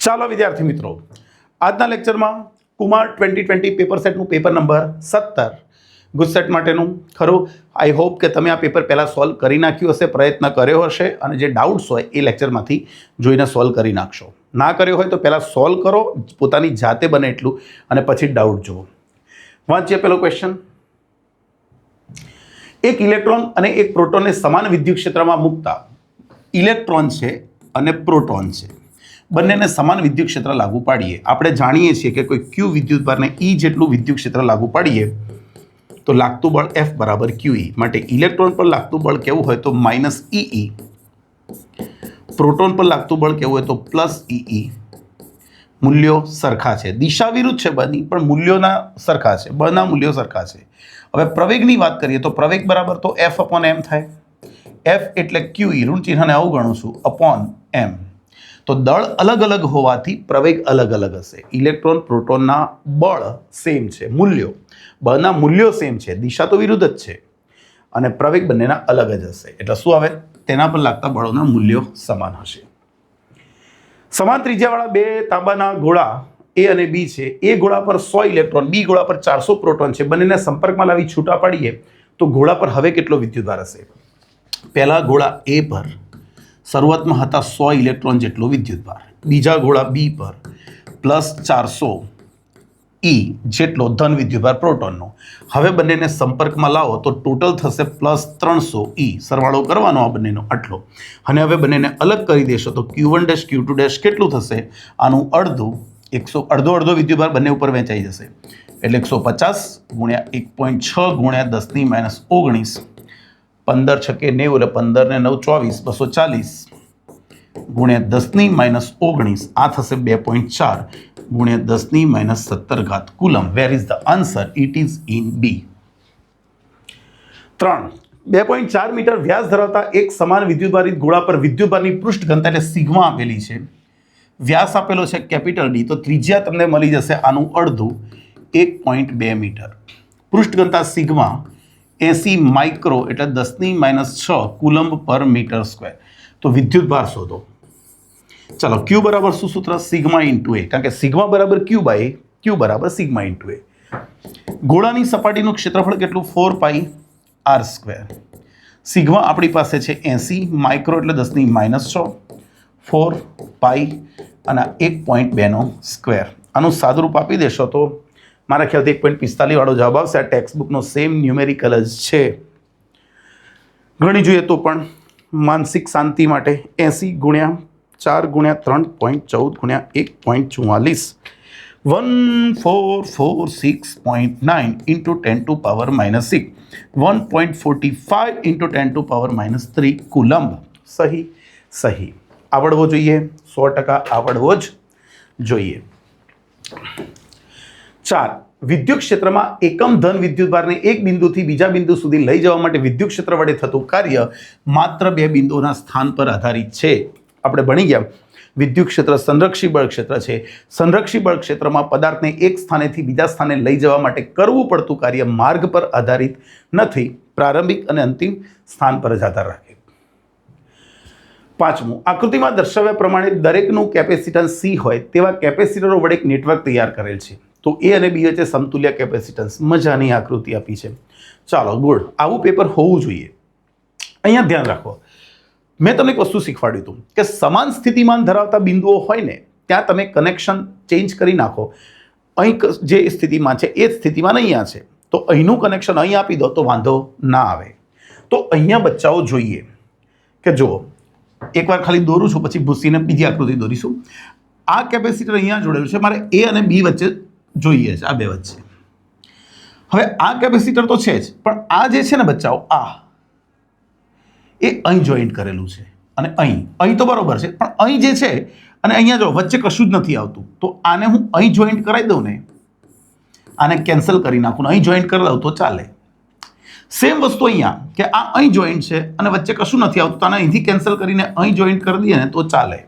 ચાલો વિદ્યાર્થી મિત્રો, આજના લેક્ચરમાં Kumar 2020 paper સેટનું paper number 17 GUJCET માટેનું ખરું. આઈ હોપ કે તમે આ પેપર પહેલાં સોલ્વ કરી નાખ્યું હશે, પ્રયત્ન કર્યો હશે અને જે ડાઉટ્સ હોય એ લેક્ચરમાંથી જોઈને સોલ્વ કરી નાખશો. ના કર્યો હોય તો પહેલાં સોલ્વ કરો પોતાની જાતે બને એટલું અને પછી ડાઉટ જુઓ. વાંચીએ પહેલો ક્વેશ્ચન. એક ઇલેક્ટ્રોન અને એક પ્રોટોનને સમાન વિદ્યુત ક્ષેત્રમાં મૂકતા ઇલેક્ટ્રોન છે અને પ્રોટોન છે, બંનેને સમાન વિદ્યુત ક્ષેત્ર લાગુ પાડીએ. આપણે જાણીએ છીએ કે કોઈ ક્યુ વિદ્યુતભારને ઈ જેટલું વિદ્યુત ક્ષેત્ર લાગુ પાડીએ તો લાગતું બળ F બરાબર QE. માટે ઇલેક્ટ્રોન પર લાગતું બળ કેવું હોય તો -EE, પ્રોટોન પર લાગતું બળ કેવું હોય તો +EE. મૂલ્યો સરખા છે, દિશા વિરુદ્ધ છે બની, પણ મૂલ્યોના સરખા છે, બળના મૂલ્યો સરખા છે. હવે પ્રવેગની વાત કરીએ તો પ્રવેગ બરાબર તો F/m થાય. F એટલે QE, ઋણ ચિહ્નને અવગણું છું, અપોન m. તો દળ અલગ અલગ હોવાથી પ્રવેગ અલગ અલગ હશે. ઇલેક્ટ્રોન પ્રોટોનના બળ સેમ છે, મૂલ્યો બળના મૂલ્યો સેમ છે, દિશા તો વિરુદ્ધ જ છે અને પ્રવેગ બંનેના અલગ જ હશે. એટલે શું આવે, તેના પર લાગતા બળોના મૂલ્યો સમાન હશે. સમાન ત્રિજ્યાવાળા બે તાંબાના ગોળા A અને B છે. A ગોળા પર 100 ઇલેક્ટ્રોન, B ગોળા પર 400 પ્રોટોન છે. બંનેને સંપર્કમાં લાવી છૂટા પાડીએ તો ગોળા પર હવે કેટલો વિદ્યુતભાર હશે? પહેલા ગોળા A પર શરૂઆતમાં હતા 100 ઇલેક્ટ્રોન જેટલો વિદ્યુતભાર, બીજા ગોળા B પર +400 E જેટલો ધન વિદ્યુતભાર પ્રોટોનનો. હવે બંનેને સંપર્કમાં લાવો તો ટોટલ થશે +300 E. સરવાળો કરવાનો આ બંનેનો આટલો. અને હવે બંનેને અલગ કરી દેશો તો Q1 Q2 કેટલું થશે? આનું અડધું, અડધો વિદ્યુતભાર બંને ઉપર વહેંચાઈ જશે. એટલે 150 ગુણ્યા 1.6 ગુણ્યા 10 ની -19, 15 છકે 90 એટલે 15 ને 9 24, 240 ગુણ્યા 10 ની -19, આ થશે 2.4 ગુણ્યા 10 ની -17 coulomb. Where is the answer? It is in B. 3. 2.4 metre વ્યાસ ધરાવતા એક સમાન વિદ્યુતભારિત ગોળા પર વિદ્યુતભારની પૃષ્ઠ ઘનતા એટલે સિગ્મા આપેલી છે. વ્યાસ આપેલો છે કેપિટલ D, તો ત્રિજ્યા તમને મળી જશે આનું અડધું, 1.2 મીટર. પૃષ્ઠ ઘનતા સિગ્મા 80 માઇક્રો એટલે 10 ની -6 કુલમ્બ પર મીટર સ્ક્વેર. તો વિદ્યુતભાર શોધો. ચાલો, Q બરાબર શું સૂત્ર? સિગ્મા ઇન્ટુ A, કારણ કે સિગ્મા બરાબર Q/A, Q બરાબર સિગ્મા ઇન્ટુ A. ગોળાની સપાટીનું ક્ષેત્રફળ કેટલું? 4πr². સિગ્મા આપણી પાસે છે 80 માઇક્રો એટલે 10 ની -6, 4π અને 1.2 નો સ્ક્વેર. આનું સાદુરૂપ આપી દેશો તો મારા ખ્યાલથી 1.45 વાળો જવાબ આવશે. આ ટેક્સ્ટ બુકનો સેમ ન્યુમેરિકલ જ છે. ગણી જોઈએ તો પણ માનસિક શાંતિ માટે 80 ગુણ્યા 4 ગુણ્યા 3.14 ગુણ્યા 1.44, 1446.9 ઇન્ટુ 10⁻⁻6, 1.45 ઇન્ટુ 10⁻⁻3 કુલમ્બ. સહી સહી. આવડવો જોઈએ, 100% આવડવો જ જોઈએ. 4. વિદ્યુત ક્ષેત્રમાં એકમ ધન વિદ્યુતભારને એક બિંદુથી બીજા બિંદુ સુધી લઈ જવા માટે વિદ્યુત ક્ષેત્ર વડે થતું કાર્ય માત્ર બે બિંદુઓના સ્થાન પર આધારિત છે. આપણે ભણી ગયા વિદ્યુત ક્ષેત્ર સંરક્ષી બળ ક્ષેત્ર છે. સંરક્ષી બળ ક્ષેત્રમાં પદાર્થને એક સ્થાનેથી બીજા સ્થાને લઈ જવા માટે કરવું પડતું કાર્ય માર્ગ પર આધારિત નથી, પ્રારંભિક અને અંતિમ સ્થાન પર જ આધાર રાખે. 5. આકૃતિમાં દર્શાવ્યા પ્રમાણે દરેકનું કેપેસિટન્સ C હોય તેવા કેપેસિટરો વડે એક નેટવર્ક તૈયાર કરેલ છે. તો A અને B વચ્ચે સમતુલ્ય કેપેસિટન્સ. મજાની આકૃતિ આપી છે. ચાલો, ગુડ. આવું પેપર હોવું જોઈએ. અહીંયા ધ્યાન રાખો, મેં તમને એક વસ્તુ શીખવાડ્યું હતું કે સમાન સ્થિતિમાન ધરાવતા બિંદુઓ હોય ને ત્યાં તમે કનેક્શન ચેન્જ કરી નાખો. અહીં જે સ્થિતિમાન છે એ સ્થિતિમાન અહીંયા છે, તો અહીંનું કનેક્શન અહીં આપી દો તો વાંધો ના આવે. તો અહીંયા બચ્ચાઓ જોઈએ કે જુઓ, એકવાર ખાલી દોરું છું પછી ભૂસીને બીજી આકૃતિ દોરીશું. આ કેપેસિટર અહીંયા જોડેલું છે, મારે A અને B વચ્ચે જોઈએ છે, આ બે વચ્ચે. હવે આ કેપેસિટર તો છે જ, પણ આ જે છે ને બચ્ચાઓ, આ એ અહીં જોઈન્ટ કરેલું છે અને અહીં તો બરોબર છે, પણ અહીં જે છે અને અહીંયા જો વચ્ચે કશું જ નથી આવતું, તો આને હું અહીં જોઈન્ટ કરાવી દઉં ને, આને કેન્સલ કરી નાખું ને અહીં જોઈન્ટ કરી દઉં તો ચાલે. સેમ વસ્તુ અહીંયા કે આ અહીં જોઈન્ટ છે અને વચ્ચે કશું નથી આવતું, તો આને અહીંથી કેન્સલ કરીને અહીં જોઈન્ટ કરી દઈએ ને તો ચાલે.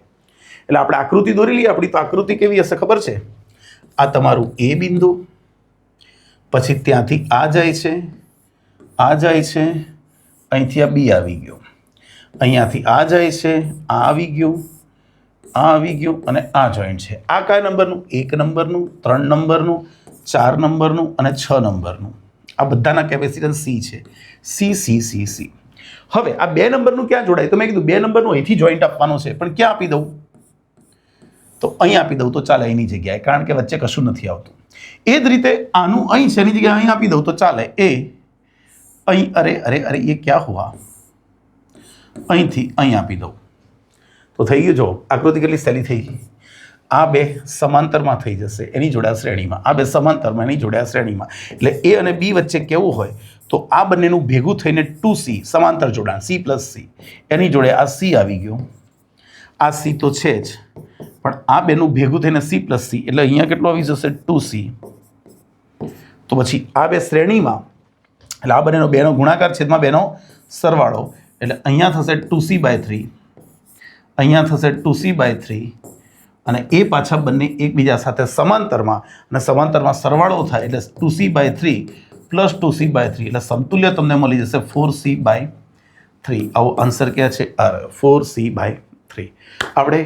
એટલે આપણે આકૃતિ દોરી લઈએ. આપણી તો આકૃતિ કેવી હશે ખબર છે? આ તમારું A બિંદુ, પછી ત્યાંથી આ જાય છે, આ જાય છે, અહીંથી આ B આવી ગયો, અહીંયાથી આ જાય છે, આ આવી ગયું, આવી ગયું અને આ જોઈન્ટ છે. આ કયા નંબરનું? 1 નંબરનું, 3 નંબરનું, 4 નંબરનું અને 6 નંબરનું. આ બધાના કેપેસિટન્સ સી છે. C C C C. હવે આ 2 નંબરનું ક્યાં જોડાય? તો મેં કીધું 2 નંબરનું અહીંથી જોઈન્ટ આપવાનો છે, પણ ક્યાં આપી દઉં? તો અહીં આપી દઉં તો ચાલે અહીંની જગ્યાએ, કારણ કે વચ્ચે કશું નથી આવતું. એ જ રીતે આનું અહીં છે, એની જગ્યાએ અહીં આપી દઉં તો ચાલે. એ અહીં, અરે અરે અરે એ ક્યાં હુઆ? અહીંથી અહીં આપી દઉં તો થઈ ગયું. જો આકૃતિ કેટલી સહેલી થઈ ગઈ. આ 2 સમાંતરમાં થઈ જશે, એની જોડે આ શ્રેણીમાં. આ 2 સમાંતરમાં, એની જોડે આ શ્રેણીમાં. એટલે એ અને બી વચ્ચે કેવું હોય તો આ બંનેનું ભેગું થઈને 2C સમાંતર જોડાણ, C + C. એની જોડે આ C આવી ગયું. આ C તો છે જ, પણ આ બેનું ભેગું થઈને C + C એટલે અહીંયા કેટલું આવી જશે? 2C. તો પછી આ 2 શ્રેણીમાં, એટલે આ બંનેનો 2નો ગુણાકાર છેદમાં 2નો સરવાળો, એટલે અહીંયા થશે 2C/3, અહીંયા થશે 2C/3 અને એ પાછા બંને એકબીજા સાથે સમાંતરમાં, અને સમાંતરમાં સરવાળો થાય એટલે 2C/3 + 2C/3 એટલે સમતુલ્ય તમને મળી જશે 4C/3. આવો આન્સર ક્યાં છે? 4C/3. આવડે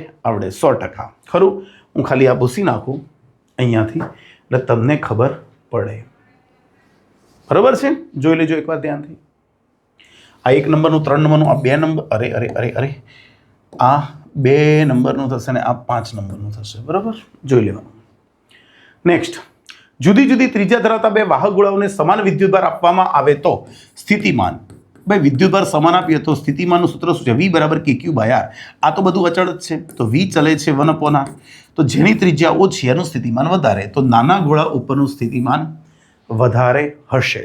100%. ખરું? હું ખાલી આ ભૂસી નાખું અહીંયાથી એટલે તમને ખબર પડે. બરાબર છે? જોઈ લેજો એકવાર ધ્યાનથી. આ 1 નંબરનું, 3 નંબરનું, આ 2 નંબર, અરે અરે અરે અરે આ 2 નંબરનું થશે ને આ 5 નંબરનું થશે. બરાબર? જોઈ લેવાનું. નેક્સ્ટ, જુદી જુદી ત્રિજ્યા ધરાવતા 2 વાહક ગોળાઓને સમાન વિદ્યુતભાર આપવામાં આવે તો સ્થિતિમાન. ભાઈ વિદ્યુતભાર સમાન આપીએ તો સ્થિતિમાનનું સૂત્ર શું છે? V = kq/r. આ તો બધું અચળ જ છે, તો V ચલે છે 1/r. તો જેની ત્રિજ્યા ઓછી એનું સ્થિતિમાન વધારે, તો નાના ગોળા ઉપરનું સ્થિતિમાન વધારે હશે.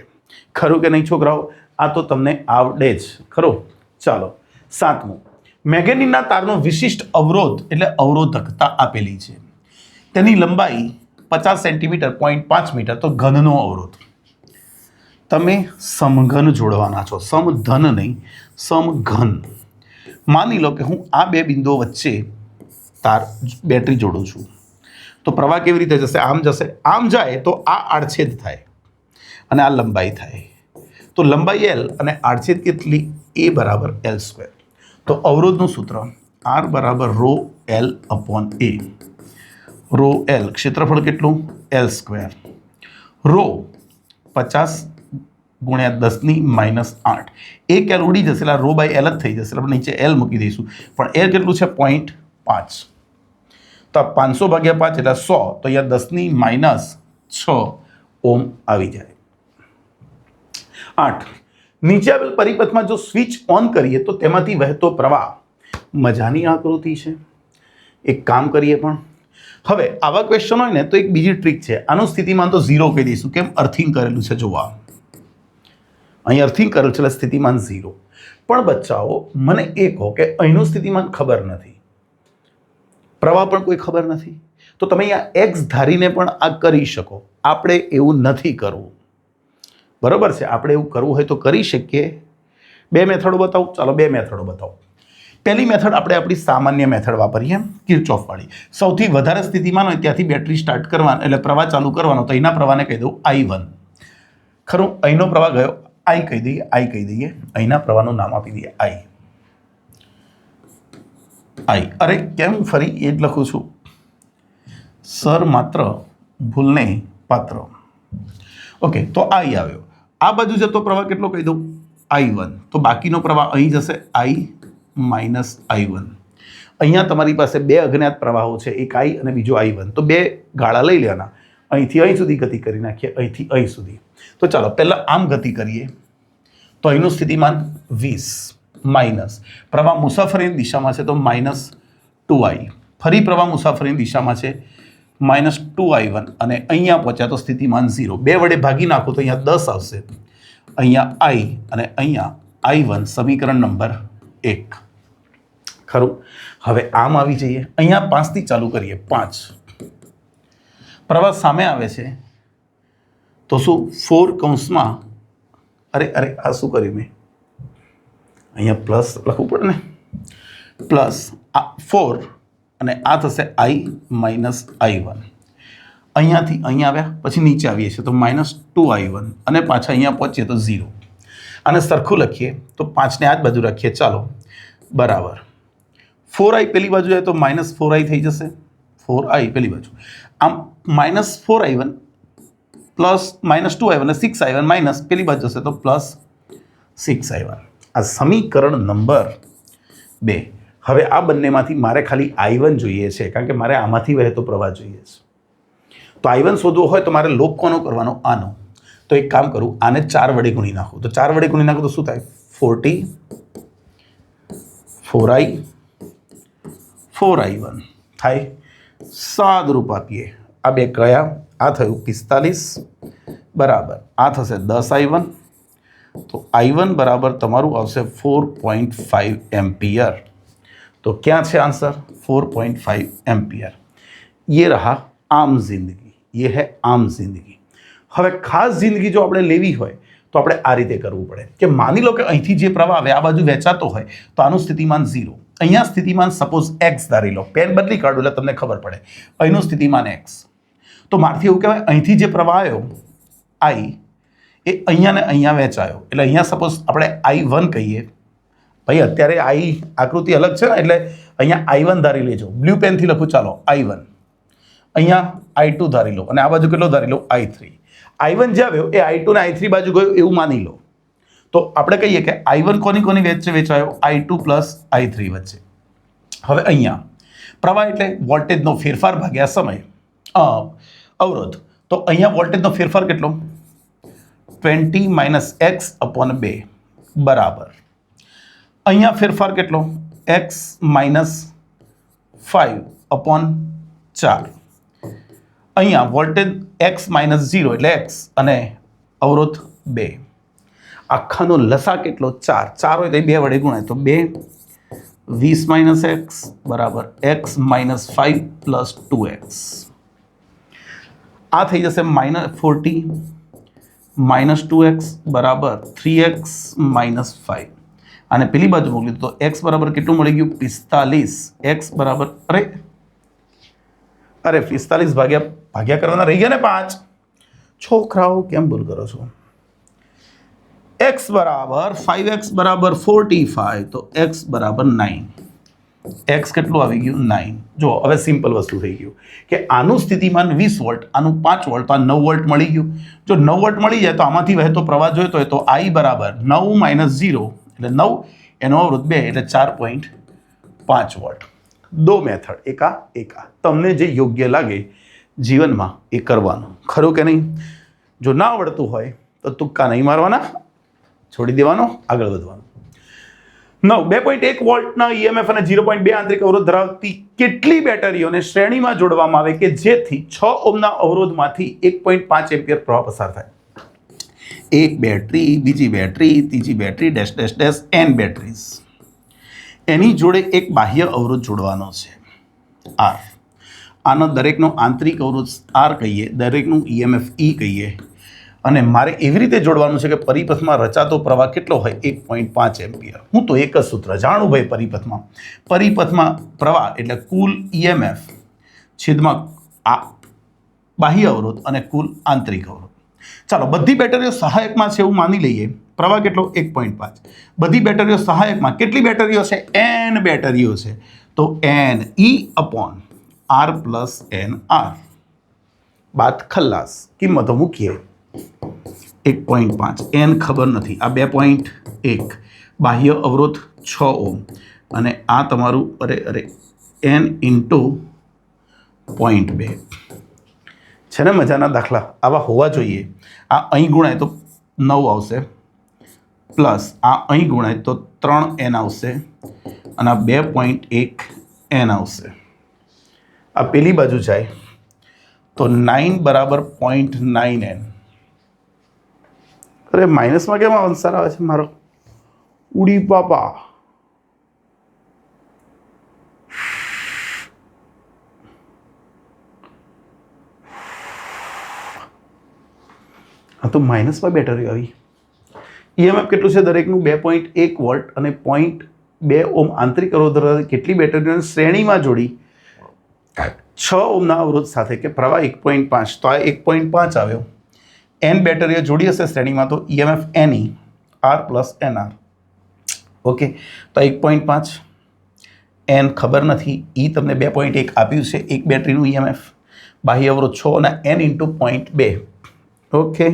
ખરું કે નહીં છોકરાઓ? આ તો તમને આવડે જ. ખરું? ચાલો 7મું, મેંગેનીઝના તારનો વિશિષ્ટ અવરોધ એટલે અવરોધકતા આપેલી છે. તેની લંબાઈ 50 સેન્ટીમીટર 0.5 મીટર. તો ઘનનો અવરોધ. તમે સમઘન જોડવાના છો, સમધન નહીં, સમઘન. માની લો કે હું આ 2 બિંદુઓ વચ્ચે બેટરી જોડું છું, તો પ્રવાહ કેવી રીતે જશે? આમ જશે. આમ જાય તો આ આડછેદ થાય અને આ લંબાઈ થાય. તો લંબાઈ L અને આડછેદ કેટલી? A = L². તો અવરોધનું સૂત્ર R = ρL/A. ρL ક્ષેત્રફળ કેટલું? L². ρ 50 × 10⁻8. એક L ઉડી જશે એટલે ρ/L જ થઈ જશે. આપણે નીચે L મૂકી દઈશું, પણ L કેટલું છે? 0.5. તો 500/5 એટલે 100. તો અહીંયા 10⁻6 ઓહ્મ આવી જાય. 8, નીચે આપેલ પરિપથમાં જો સ્વિચ ઓન કરીએ તો તેમાંથી વહેતો પ્રવાહ. મજાની આકૃતિ છે. એક કામ કરીએ પણ. હવે આવા ક્વેશ્ચન હોય ને તો એક બીજી ટ્રીક છે. આનું સ્થિતિમાન તો 0 કહી દઈશું. કેમ? અર્થિંગ કરેલું છે. જોવા અહીં અર્થિંગ કરેલું છે એટલે સ્થિતિમાન 0. પણ બચ્ચાઓ મને એ કહો કે અહીંનું સ્થિતિમાન ખબર નથી, પ્રવાહ પણ કોઈ ખબર નથી, તો તમે અહીંયા x ધારીને પણ આ કરી શકો. આપણે એવું નથી કરવું. બરાબર છે? આપણે એવું કરવું હોય તો કરી શકીએ. 2 મેથડો બતાવું. ચાલો 2 મેથડો બતાવો. પહેલી મેથડ આપણે આપણી સામાન્ય મેથડ વાપરીએ, કિર્ચોફવાળી. સૌથી વધારે સ્થિતિમાન હોય ત્યાંથી બેટરી સ્ટાર્ટ કરવાનો, એટલે પ્રવાહ ચાલુ કરવાનો. તો અહીંના પ્રવાહને કહી દઉં I1. ખરું? અહીંનો પ્રવાહ ગયો, I કહી દઈએ, I કહી દઈએ. અહીંના પ્રવાહનું નામ આપી દઈએ I. અરે કેમ ફરી એ જ લખું છું સર? માત્ર ભૂલને પાત્ર. ઓકે, તો I આવ્યો. આ બાજુ જતો પ્રવાહ કેટલો કહી દઉં? I1. તો બાકીનો પ્રવાહ અહીં જશે I - I1. અહીંયા તમારી પાસે 2 અજ્ઞાત પ્રવાહો છે, એક I અને બીજો I1. તો 2 ગાળા લઈ લેવાના. અહીંથી અહીં સુધી ગતિ કરી નાખીએ, અહીંથી અહીં સુધી. તો ચાલો પહેલાં આમ ગતિ કરીએ. તો અહીંનું સ્થિતિમાન 20 માઇનસ પ્રવાહ મુસાફરીની દિશામાં છે તો -2I. ફરી પ્રવાહ મુસાફરીની દિશામાં છે -2I1 અને અહીંયા પહોંચ્યા તો સ્થિતિમાન 0. 2 વડે ભાગી નાખો તો અહીંયા 10 આવશે. અહીંયા I અને અહીંયા I1 સમીકરણ નંબર 1. ખરું? હવે આમ આવી જઈએ. અહીંયા 5 થી ચાલુ કરીએ. 5 પ્રવાહ સામે આવે છે તો શું 4 કૌંસમાં, અરે આ શું કર્યું મેં? અહીંયા પ્લસ લખવું પડે ને. પ્લસ 4 અને આ થશે I - I1. અહીંયાથી અહીંયા આવ્યા પછી નીચે આવીએ છીએ તો -2I1 અને પાછા અહીંયા પહોંચીએ તો 0. આને સરખું લખીએ તો 5ને આ જ બાજુ રાખીએ. ચાલો બરાબર 4i પેલી બાજુ જાય તો -4i થઈ જશે, 4i પેલી બાજુ, આમ -4i1 પ્લસ -2i1 અને 6i1 માઇનસ પેલી બાજુ જશે તો +6i1. આ સમીકરણ નંબર 2. હવે આ બંનેમાંથી મારે ખાલી i1 જોઈએ છે, કારણ કે મારે આમાંથી વહેતો પ્રવાહ જોઈએ છે. તો i1 શોધવો હોય તો મારે લોપ કોનો કરવાનો? આનો. તો એક કામ કરું, આને 4 વડે ગુણી નાખું. તો 4 વડે ગુણી નાખું તો શું થાય? 40 4i 4i1 થાય. સાદરૂપ આપીએ, આ બે કયા? આ થયું 45 બરાબર આ થશે 10i1. તો i1 બરાબર તમારું આવશે 4.5 એમ્પિયર. तो क्या है आंसर? 4.5 एम्पियर. ये रहा आम जिंदगी, ये है आम जिंदगी. હવે ખાસ જિંદગી જો આપણે લેવી હોય તો આપણે આ રીતે કરવું પડે કે માની લો કે અહીંથી જે પ્રવાહ આવે આ બાજુ વહેંચાતો હોય તો આનું સ્થિતિમાન 0, અહીંયા સ્થિતિમાન સપોઝ x ધારી લો. પેન બદલી કાઢો એટલે તમને ખબર પડે. અહીંનું સ્થિતિમાન x. તો મારથી એવું કહેવાય અહીંથી જે પ્રવાહ આવ્યો i એ અહીંયા ને અહીંયા વહેંચાયો, એટલે અહીંયા સપોઝ આપણે i1 કહીએ. ભાઈ અત્યારે આઈ આકૃતિ અલગ છે ને, એટલે અહીંયા i1 ધારી લેજો. બ્લુ પેનથી લખું, ચાલો i1. અહીંયા i2 ધારી લો અને આ બાજુ કેટલો ધારી લો? i3. i1 જે આવ્યો એ i2 ને i3 બાજુ ગયો એવું માની લો. તો આપણે કહીએ કે i1 કોની વચ્ચે વેચાયો? i2 પ્લસ i3 વચ્ચે. હવે અહીંયા પ્રવાહ એટલે વોલ્ટેજનો ફેરફાર ભાગ્યા સમય અવરોધ. તો અહીંયા વોલ્ટેજનો ફેરફાર કેટલો? 20 - x/2 બરાબર અહીંયા ફેરફાર કેટલો? x - 5/4. અહીંયા વોલ્ટેજ x - 0 એટલે x અને અવરોધ 2. આખાનો લસા કેટલો? 4. 4 હોય તો 2 વડે ગુણાય તો 2 20 - x બરાબર x - 5 + 2x. આ થઈ જશે -40 - 2x બરાબર 3x - 5. અને પેલી બાજુ મોકલી તો x બરાબર કેટલું મળી ગયું? 45. x બરાબર અરે 45 ભાગ્યા કરવાના રહી ગયા ને 5. છોકરાઓ કેમ ભૂલ કરો છો? x બરાબર 5x બરાબર 45 તો x બરાબર 9. x કેટલું આવી ગયું? 9. જો હવે સિમ્પલ વસ્તુ થઈ ગયું કે આનું સ્થિતિમાન 20 વોલ્ટ, આનું 5 વોલ્ટ, તો આ 9 વોલ્ટ મળી ગયું. જો 9 વોલ્ટ મળી જાય તો આમાંથી વહેતો પ્રવાહ જોઈતો હોય તો i બરાબર 9 - 0 એટલે 9 એનો અવરોધ 2 એટલે 4.5 વોલ્ટ. 2 મેથડ, એકા તમને જે યોગ્ય લાગે જીવનમાં એ કરવાનું, ખરું કે નહીં? જો ના આવડતું હોય તો તુક્કા નહીં મારવાના, છોડી દેવાનો, આગળ વધવાનું. 2.1 વોલ્ટના EMF અને 0.2 આંતરિક અવરોધ ધરાવતી કેટલી બેટરીઓને શ્રેણીમાં જોડવામાં આવે કે જેથી 6 ઓહ્મના અવરોધમાંથી 1.5 એમ્પિયર પ્રવાહ પસાર થાય? એક બેટરી, બીજી બેટરી, ત્રીજી battery, dash dash dash n batteries. એની જોડે એક બાહ્ય અવરોધ જોડવાનો છે R. આનો દરેકનો આંતરિક અવરોધ R કહીએ, દરેકનું EMF E કહીએ, અને મારે એવી રીતે જોડવાનું છે કે પરિપથમાં રચાતો પ્રવાહ કેટલો હોય? 1.5 એમ્પિયર. હું તો એક જ સૂત્ર જાણું ભાઈ પરિપથમાં પ્રવાહ એટલે કુલ EMF છેદમાં આ બાહ્ય અવરોધ અને કુલ આંતરિક અવરોધ. ચાલો બધી બેટરીઓ સહાયકમાં છે એવું માની લઈએ. પ્રવાહ કેટલો? 1.5. બધી બેટરીઓ સહાયકમાં કેટલી બેટરીઓ છે? n બેટરીઓ છે. તો NE/R + NR. બાત ખલ્લાસ. કિંમતો મૂકીએ. 1.5 n ખબર નથી, આ 2.1 બાહ્ય અવરોધ 6 ઓહ્મ અને આ તમારું n × 0.2 છે ને. મજાના દાખલા આવા હોવા જોઈએ. આ અહીં ગુણાય તો 9 આવશે, પ્લસ આ અહીં ગુણાય તો 3n આવશે અને આ 2.1 n આવશે. આ પેલી બાજુ જાય તો 9 બરાબર 0.9n. અરે માઇનસમાં કેમ આન્સર આવે છે મારો? ઉડી પાપા. હા તો માઇનસમાં બેટરી આવી. EMF કેટલું છે દરેકનું? 2.1 વોલ્ટ અને 0.2 ઓહ્મ આંતરિક અવરોધ કેટલી બેટરીઓને શ્રેણીમાં જોડી 6 ઓહ્મના અવરોધ સાથે કે પ્રવાહ 1.5. તો આ 1.5 આવ્યો. n બેટરીઓ જોડી હશે શ્રેણીમાં તો EMF NE R + NR. Okay, તો 1.5 એન ખબર નથી. ઈ તમને 2.1 આપ્યું છે એક બેટરીનું EMF, બાહ્ય અવરોધ 6 અને એન ઇન્ટુ 0.2. ઓકે,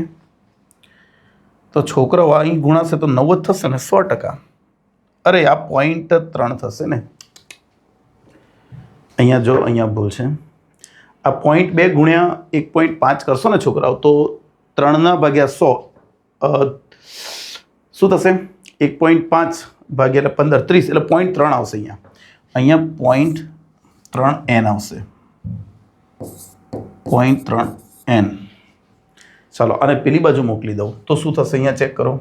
તો છોકરાઓ અહીં ગુણાશે તો 90 થશે ને 100%. અરે આ 0.3 થશે ને, અહીંયા જો અહીંયા ભૂલ છે. આ 0.2 ગુણ્યા 1.5 કરશો ને છોકરાઓ તો 3/100 શું થશે? 1.5 ભાગ્યા 15 30 એટલે 0.3 આવશે. અહીંયા 0.3 n આવશે, 0.3 n. ચાલો અને પેલી બાજુ મોકલી દઉં તો શું થશે? અહીંયા ચેક કરો.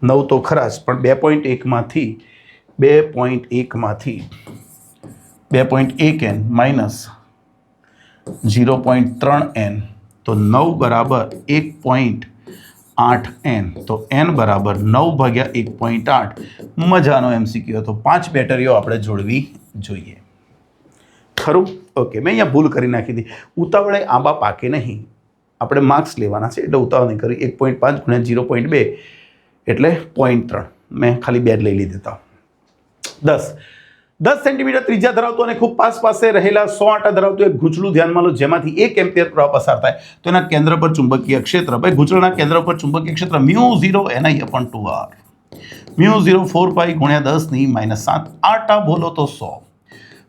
9 તો ખરા જ, પણ 2.1 માંથી 2.1 n માઇનસ 0.3 n, તો 9 બરાબર 1.8 n. તો n બરાબર 9/1.8. મજાનો MCQ હતો. 5 બેટરીઓ આપણે જોડવી જોઈએ. ખરું? ઓકે, મેં અહીંયા ભૂલ કરી નાખી હતી. ઉતાવળે આંબા પાકે નહીં, આપણે માર્ક્સ લેવાના છે એટલે ઉતાવળ નહીં કરી. 1.5 ગુણ્યા 0.2 એટલે 0.3. મેં ખાલી 2 લઈ લીધા. 10 સેન્ટીમીટર ત્રિજ્યા ધરાવતું અને ખૂબ પાસે રહેલા 100 આંટા ધરાવતું એક ગૂંચળું ધ્યાનમાં લો, જેમાંથી 1 એમ્પિયર પ્રવાહ પસાર થાય. તો એના કેન્દ્ર પર ચુંબકીય ક્ષેત્ર, ભાઈ ગૂંચળના કેન્દ્ર પર ચુંબકીય ક્ષેત્ર μ0 Ni/2r, μ0 4 પાઈ ગુણ્યા 10⁻7. આંટા બોલો તો 100,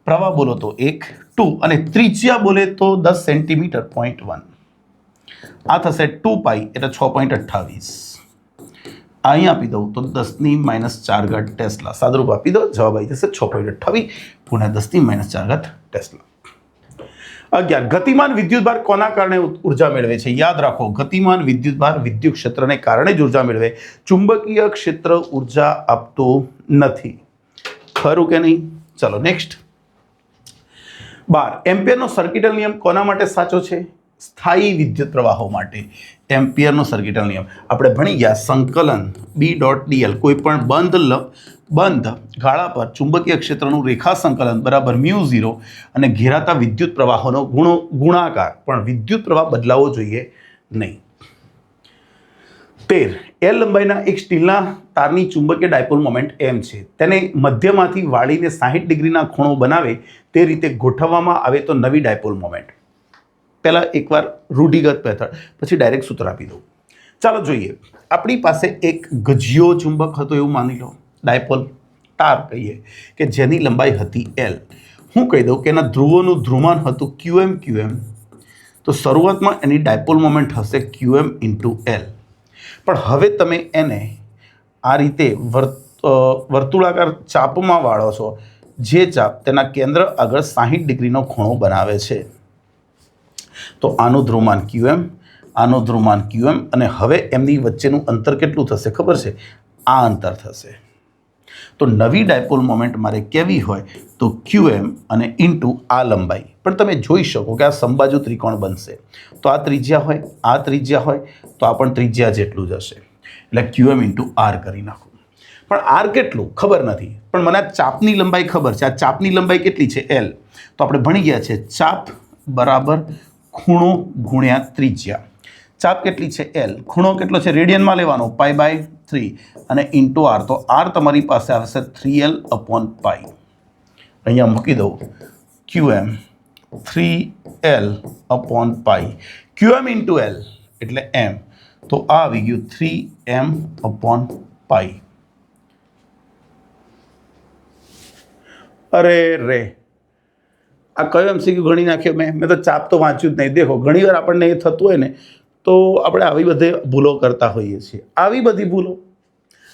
પ્રવાહ બોલો તો 1 2 અને ત્રિજ્યા બોલે તો 10 સેન્ટીમીટર 0.1. આ થશે 2 પાઈ એટલે 6.28. અહીં આપી દઉં તો 10⁻4 ટેસ્લા. સાદુરૂપ આપી દો, જવાબ આવી જશે 6.28 ગુણ્યા 10⁻4 ટેસ્લા. 11. ગતિમાન વિદ્યુતભાર કોના કારણે ઉર્જા મેળવે છે? યાદ રાખો, ગતિમાન વિદ્યુતભાર વિદ્યુત ક્ષેત્રને કારણે જ ઉર્જા મેળવે. ચુંબકીય ક્ષેત્ર ઉર્જા આપતું નથી. ખરું કે નહીં? ચલો નેક્સ્ટ. 12. એમ્પિયરનો સર્કિટલ નિયમ કોના માટે સાચો છે? સ્થાયી વિદ્યુત પ્રવાહો માટે એમ્પિયરનો સર્કિટલ નિયમ આપણે ભણી ગયા. સંકલન B.dl, કોઈ પણ બંધ ગાળા પર ચુંબકીય ક્ષેત્રનું રેખા સંકલન બરાબર μ0 અને ઘેરાતા વિદ્યુત પ્રવાહોનો ગુણાકાર, પણ વિદ્યુત પ્રવાહ બદલાવો જોઈએ નહીં. 13. L લંબાઈના એક સ્ટીલના તારની ચુંબકીય ડાયપોલ મોમેન્ટ m છે. તેને મધ્યમાંથી વાળીને 60 ડિગ્રીના ખૂણો બનાવે તે રીતે ગોઠવવામાં આવે તો નવી ડાયપોલ મોમેન્ટ. પહેલાં એકવાર રૂઢિગત મેથડ, પછી ડાયરેક્ટ સૂત્ર આપી દઉં. ચાલો જોઈએ. આપણી પાસે એક ગજિયો ચુંબક હતો એવું માની લો, ડાયપોલ તાર કહીએ, કે જેની લંબાઈ હતી L. હું કહી દઉં કે એના ધ્રુવોનું ધ્રુવમાન હતું qm, તો શરૂઆતમાં એની ડાયપોલ મોમેન્ટ હશે qm ઇન્ટુ L. પણ હવે તમે એને આ રીતે વર્તુળાકાર ચાપમાં વાળો છો, જે ચાપ તેના કેન્દ્ર આગળ 60 ડિગ્રીનો ખૂણો બનાવે છે. તો આનું ધ્રુવમાન qm, આનું ધ્રુવમાન qm, અને હવે એમની વચ્ચેનું અંતર કેટલું થશે ખબર છે? આ અંતર થશે. તો નવી ડાયપોલ મોમેન્ટ મારે કેવી હોય તો qm અને ઇન્ટુ આ લંબાઈ. પણ તમે જોઈ શકો કે આ સમબાજુ ત્રિકોણ બનશે, તો આ ત્રિજ્યા હોય, આ ત્રિજ્યા હોય, તો આ પણ ત્રિજ્યા જેટલું જ હશે. એટલે qm ઇન્ટુ r કરી નાખું. પણ r કેટલું ખબર નથી, પણ મને આ ચાપની લંબાઈ ખબર છે. આ ચાપની લંબાઈ કેટલી છે? L. તો આપણે ભણી ગયા છે ચાપ બરાબર ખૂણો ગુણ્યા ત્રિજ્યા. ચાપ કેટલી છે? L. ખૂણો કેટલો છે? રેડિયનમાં લેવાનો, π/3 અને ઇન્ટુ r. તો r તમારી પાસે આવશે 3l/π. અહીંયા મૂકી દઉં qm 3l/π. qm into l એટલે m, તો આ આવી ગયું 3m/π. અરે રે, આ કયો MCQ ગણી નાખ્યો મેં તો ચાપ તો વાંચ્યું જ નહીં. દેખો, ઘણીવાર આપણને એ થતું હોય ને તો આપણે આવી બધી ભૂલો કરતા હોઈએ છીએ. આવી બધી ભૂલો,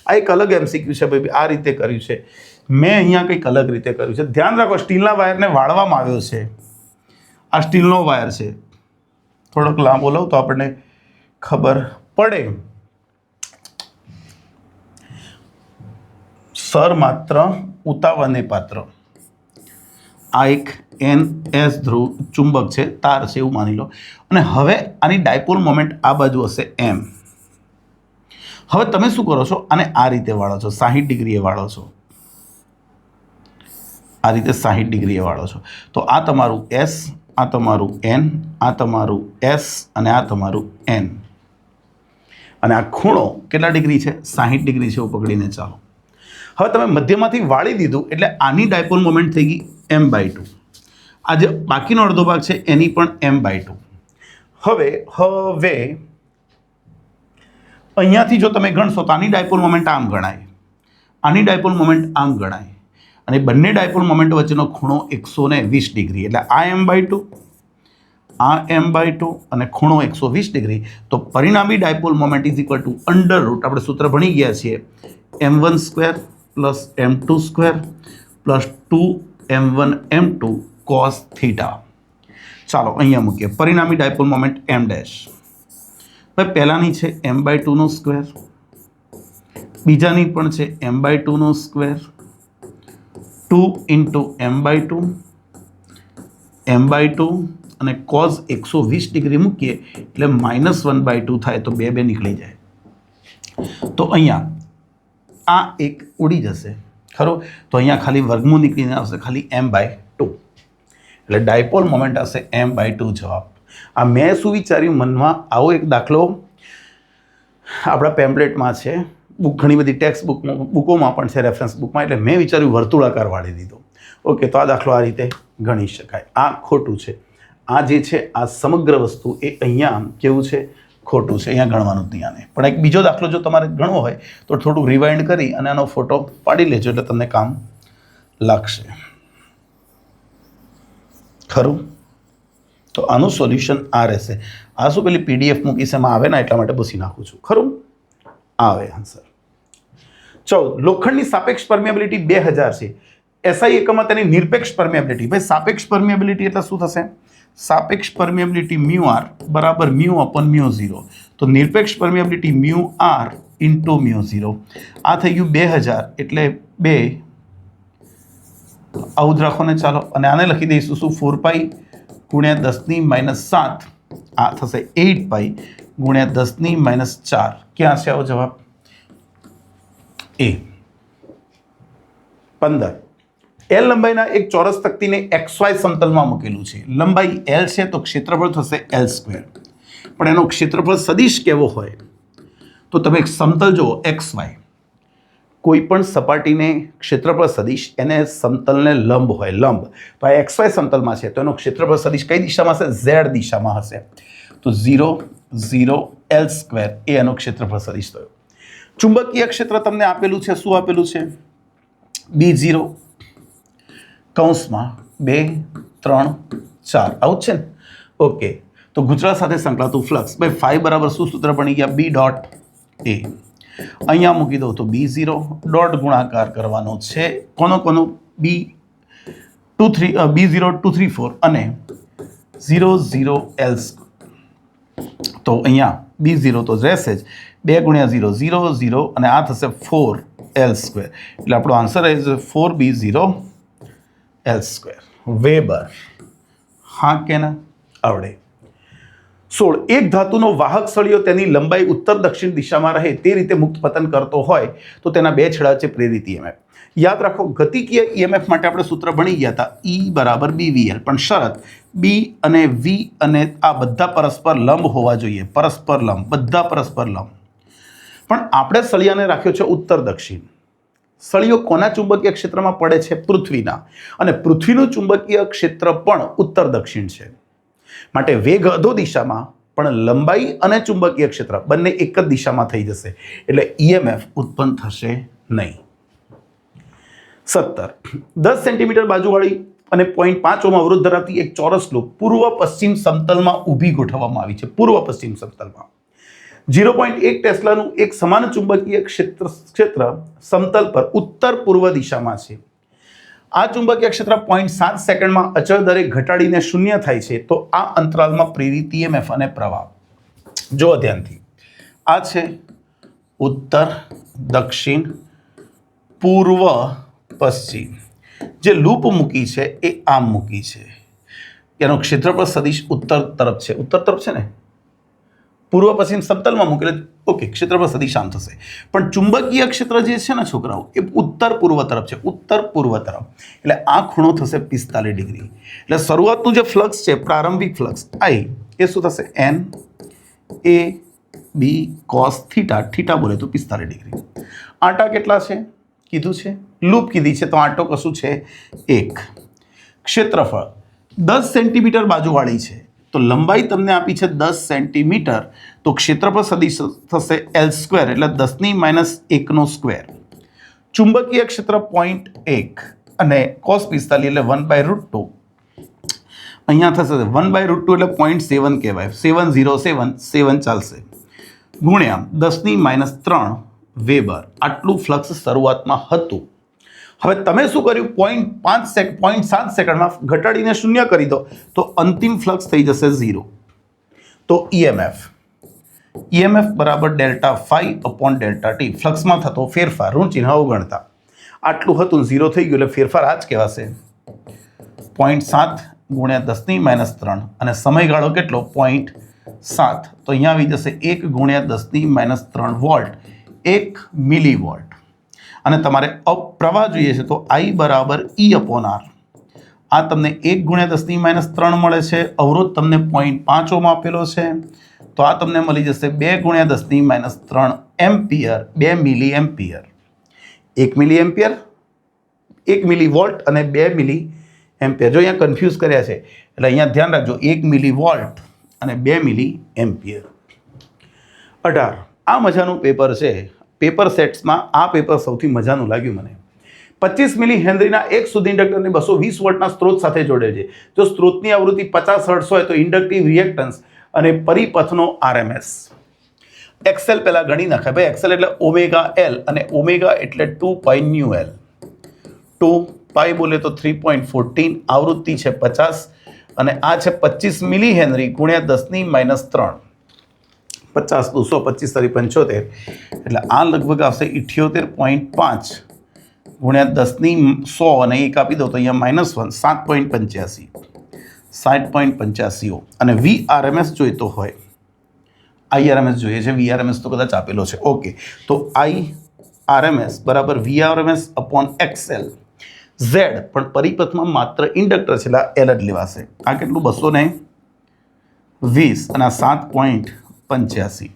આ એક અલગ MCQ છે ભાઈ, આ રીતે કર્યું છે. મેં અહીંયા કંઈક અલગ રીતે કર્યું છે. ધ્યાન રાખો, સ્ટીલના વાયરને વાળવામાં આવ્યો છે. આ સ્ટીલનો વાયર છે. થોડોક લાંબો લઉં તો આપણને ખબર પડે. સર માત્ર ઉતાવળને પાત્ર. આ એક NS ધ્રુવ ચુંબક છે, તાર છે એવું માની લો. અને હવે આની ડાયપોલ મોમેન્ટ આ બાજુ હશે m. હવે તમે શું કરો છો? આને આ રીતે વાળો છો, 60 ડિગ્રીએ વાળો છો. આ રીતે 60 ડિગ્રીએ વાળો છો. તો આ તમારું S, આ તમારું N, આ તમારું S અને આ તમારું N. અને આ ખૂણો કેટલા ડિગ્રી છે? 60 ડિગ્રી છે એવું પકડીને ચાલો. હવે તમે મધ્યમાંથી વાળી દીધું એટલે આની ડાયપોલ મોમેન્ટ થઈ ગઈ m/2. આ જે બાકીનો અડધો ભાગ છે એની પણ m/2. હવે અહીંયાથી જો તમે ગણશો તો આની ડાયપોલ મોમેન્ટ આમ ગણાય, આની ડાયપોલ મોમેન્ટ આમ ગણાય, અને બંને ડાયપોલ મોમેન્ટ વચ્ચેનો ખૂણો 120 ડિગ્રી. એટલે આ m/2, આ m/2 અને ખૂણો 120 ડિગ્રી. તો પરિણામી dipole moment is equal to under route, આપણે સૂત્ર ભણી ગયા છીએ, m1² plus m2² plus 2m1 m2 cos theta. ચાલો અહીંયા મૂકીએ પરિણામી ડાયપોલ મોમેન્ટ m ડેશ. ભાઈ પહેલાની છે m/2², બીજાની પણ છે m/2², 2 × m/2 m/2 અને cos 120 ડિગ્રી મૂકીએ એટલે -1/2 થાય, તો 2 નીકળી જાય. તો અહીંયા આ એક ઉડી જશે ખરું, તો અહીંયા ખાલી વર્ગમૂળ નીકળીને આવશે ખાલી m/2. એટલે ડાયપોલ મોમેન્ટ આવશે m/2 જવાબ. આ મેં શું વિચાર્યું મનમાં, આવો એક દાખલો આપણા પેમ્પલેટમાં છે, ઘણી બધી ટેક્સ્ટ બુકોમાં પણ છે, રેફરન્સ બુકમાં, એટલે મેં વિચાર્યું વર્તુળાકાર વાળી દીધો. ઓકે, તો આ દાખલો આ રીતે ગણી શકાય. આ ખોટું છે. આ જે છે આ સમગ્ર વસ્તુ એ અહીંયા કેવું છે, ખોટું છે, અહીંયા ગણવાનું જ નહીં આને. પણ એક બીજો દાખલો જો તમારે ગણવો હોય તો થોડુંક રિવાઇન્ડ કરી અને આનો ફોટો પાડી લેજો એટલે તમને કામ લાગશે ખરું. તો આનું સોલ્યુશન આ રહેશે. આ શું પેલી PDF મૂકીશ એમાં આવે ને એટલા માટે પૂછી નાખું છું ખરું. આવે આન્સર. 14 લોખંડની સાપેક્ષ પરમિએબિલિટી 2000 છે. SI એકમમાં તેની નિરપેક્ષ પરમિએબિલિટી. ભાઈ સાપેક્ષ પરમિએબિલિટી એટલે શું થશે? સાપેક્ષ પરમિએબિલિટી μr બરાબર μ/μ0. તો નિરપેક્ષ પરમિએબિલિટી μr × μ0. આ થઈ ગયું 2000 એટલે 2 આવું જ રાખો ને. ચાલો અને આને લખી દઈશું શું, 4π × 10⁻⁷. આ થશે 8π × 10⁻⁴. ક્યાં છે આવો જવાબ? એ 15. L લંબાઈના એક ચોરસ તક્તીને XY સમતલમાં મૂકેલું છે. લંબાઈ L છે તો ક્ષેત્રફળ થશે L². પણ એનો ક્ષેત્રફળ સદિશ કેવો હોય તો તમે એક સમતલ જુઓ XY. કોઈ પણ સપાટીને ક્ષેત્રફળ સદિશ એને સમતલને લંબ હોય, લંબ. તો આ XY સમતલમાં છે તો એનો ક્ષેત્રફળ સદિશ કઈ દિશામાં હશે? Z દિશામાં હશે. તો 0 0 L² એ એનો ક્ષેત્રફળ સદિશ થયો. ચુંબકીય ક્ષેત્ર તમને આપેલું છે, શું આપેલું છે? B0 કૌંસમાં 2 3 4 આવું છે ને. ઓકે, તો ગુજરાત સાથે સંકળાતું ફ્લક્સ. ભાઈ ફાઈ બરાબર શું સૂત્ર બની ગયા? B.A. અહીંયા મૂકી દઉં તો B0 ડોટ ગુણાકાર કરવાનો છે કોનો B0 2 3 4 અને 0 0 L². તો અહીંયા B0 તો રહેશે જ, 2 × 0 0 0 અને આ થશે 4 L². એટલે આપણો આન્સર છે 4B0 L². વેબર. હા કે ના? આવડે. 16 એક ધાતુનો વાહક સળિયો તેની લંબાઈ ઉત્તર દક્ષિણ દિશામાં રહે તે રીતે મુક્ત પતન કરતો હોય તો તેના બે છેડા વચ્ચે પ્રેરિત EMF. યાદ રાખો ગતિકીય EMF માટે આપણે સૂત્ર ભણી ગયા હતા, E = BVL. પણ શરત B અને V અને આ બધા પરસ્પર લંબ હોવા જોઈએ, પરસ્પર લંબ, બધા પરસ્પર લંબ. પણ આપણે સળિયાને રાખ્યો છે ઉત્તર દક્ષિણ. સળિયો કોના ચુંબકીય ક્ષેત્રમાં પડે છે? પૃથ્વીના. અને પૃથ્વીનું ચુંબકીય ક્ષેત્ર પણ ઉત્તર દક્ષિણ છે. માટે વેગ અધો દિશામાં પણ લંબાઈ અને ચુંબકીય ક્ષેત્ર બંને એક જ દિશામાં થઈ જશે. એટલે EMF ઉત્પન્ન થશે નહીં. 17 10 સેન્ટીમીટર બાજુવાળી અને 0.5 ઓહ્મ અવરોધ ધરાવતી એક ચોરસ લૂપ પૂર્વ પશ્ચિમ સમતલમાં ઊભી ગોઠવવામાં આવી છે. પૂર્વ પશ્ચિમ સમતલમાં 0.1 ટેસ્લાનું એક સમાન ચુંબકીય ક્ષેત્ર સમતલ પર ઉત્તર પૂર્વ દિશામાં છે. આ ચુંબકીય ક્ષેત્ર 0.7 સેકન્ડમાં અચળ દરે ઘટાડીને શૂન્ય થાય છે. તો આ અંતરાલમાં પ્રેરિત EMF અને પ્રવાહ જો ધ્યાનથી, આ છે ઉત્તર દક્ષિણ પૂર્વ પશ્ચિમ. જે લૂપ મૂકી છે એ આમ મૂકી છે, એનો ક્ષેત્રફળ સદિશ ઉત્તર તરફ છે. ઉત્તર તરફ છે ને, પૂર્વ પશ્ચિમ સમતલમાં મૂકેલ. ઓકે, ક્ષેત્રફળ સદિશ આમ થશે. પણ ચુંબકીય ક્ષેત્ર જે છે ને છોકરાઓ એ ઉત્તર પૂર્વ તરફ છે, ઉત્તર પૂર્વ તરફ. એટલે આ ખૂણો થશે 45 ડિગ્રી. એટલે શરૂઆતનું જે ફ્લક્સ છે, પ્રારંભિક ફ્લક્સ I, એ શું થશે? NAB cos theta. થીટા બોલે તો 45 ડિગ્રી. આટા કેટલા છે? કીધું છે, લૂપ કીધી છે, તો આટો કશું છે 1. ક્ષેત્રફળ 10 સેન્ટીમીટર બાજુવાળી છે, તો લંબાઈ તમને આપી છે 10 સેન્ટીમીટર, તો ક્ષેત્રફળ સદીશ થશે L², એટલે 10⁻1². ચુંબકીય ક્ષેત્ર 0.1 અને cos 45 એટલે 1/√2. અહીંયા થશે 1/√2 એટલે 0.7 કહેવાય, 707 ચાલશે, ગુણ્યા 10⁻3 વેબર. આટલું ફ્લક્સ શરૂઆતમાં હતું. હવે તમે શું કર્યું, 0.7 સેકન્ડમાં ઘટાડીને 0 કરી દો, તો અંતિમ ફ્લક્સ થઈ જશે 0. તો EMF બરાબર ΔΦ/ΔT, ફ્લક્સમાં થતો ફેરફાર, ઋણ ચિહ્ન અવગણતા. આટલું હતું, 0 થઈ ગયું, એટલે ફેરફાર આ જ કહેવાશે. 0.7 ગુણ્યા 10⁻3 અને સમયગાળો કેટલો 0.7, તો અહીંયા આવી જશે 1 ગુણ્યા 10⁻3 વોલ્ટ, 1 મિલીવોલ્ટ. અને તમારે પ્રવાહ જોઈએ છે, તો I બરાબર E/R. આ તમને 1 ગુણ્યા 10⁻3 મળે છે, અવરોધ તમને 0.5 ઓહ્મ આપેલો છે, તો આ તમને મળી જશે 2 ગુણ્યા 10⁻3 એમ્પિયર, 2 મિલી એમ્પિયર. 1 મિલી એમ્પિયર, 1 મિલી વોલ્ટ અને 2 મિલી એમ્પિયર. જો અહીંયા કન્ફ્યુઝ કર્યા છે, એટલે અહીંયા ધ્યાન રાખજો, 1 મિલી વોલ્ટ અને 2 મિલી એમ્પિયર. 18 આ મજાનું પેપર છે. પેપર સેટ્સમાં આ પેપર સૌથી મજાનું લાગ્યું મને. 25 મિલી હેનરીના 1 શુદ્ધ ઇન્ડક્ટરને 220 વોલ્ટના સ્ત્રોત સાથે જોડે છે. જો સ્ત્રોતની આવૃત્તિ 50 હર્ટ્ઝ હોય તો ઇન્ડક્ટિવ રિએક્ટન્સ અને પરિપથનો RMS. એક્સેલ પહેલાં ગણી નાખાય ભાઈ. એક્સેલ એટલે ઓમેગા L અને ઓમેગા એટલે 2π/μL. 2π બોલે તો 3.14, આવૃત્તિ છે 50 અને આ છે 25 મિલી હેનરી ગુણ્યા 10⁻3. 50 225 75, એટલે આ લગભગ આવશે 78.5 ગુણ્યા 10⁻100 અને 1 આપી દો તો અહીંયા -1, 7.85, 60.85 ઓહ્મ. અને VRMS જોઈતો હોય, IRMS જોઈએ છે, VRMS તો કદાચ આપેલો છે. ઓકે, તો IRMS બરાબર VRMS/XL. Z પણ પરિપથમાં માત્ર ઇન્ડક્ટર છે, એટલે L જ લેવાશે. આ કેટલું 220 અને આ 7.85,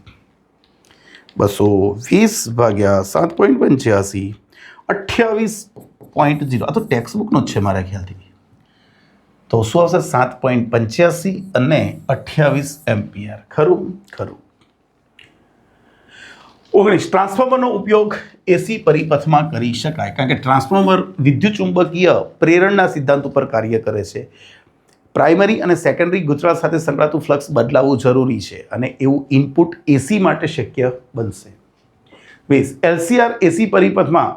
220 ભાગ્યા 7.85, 28.0. આ તો ટેક્સ્ટ બુકનો જ છે મારા ખ્યાલથી. તો શું આવશે 7.85 અને 28 એમ્પિયર. ખરું. 19 ટ્રાન્સફોર્મરનો ઉપયોગ એસી પરિપથમાં કરી શકાય, કારણ કે ટ્રાન્સફોર્મર વિદ્યુત ચુંબકીય પ્રેરણના સિદ્ધાંત ઉપર કાર્ય કરે છે. પ્રાઇમરી અને સેકન્ડરી ગુજરાત સાથે સંકળાતું ફ્લક્સ બદલાવવું જરૂરી છે અને એવું ઇનપુટ એસી માટે શક્ય બનશે. 20 LCR એસી પરિપથમાં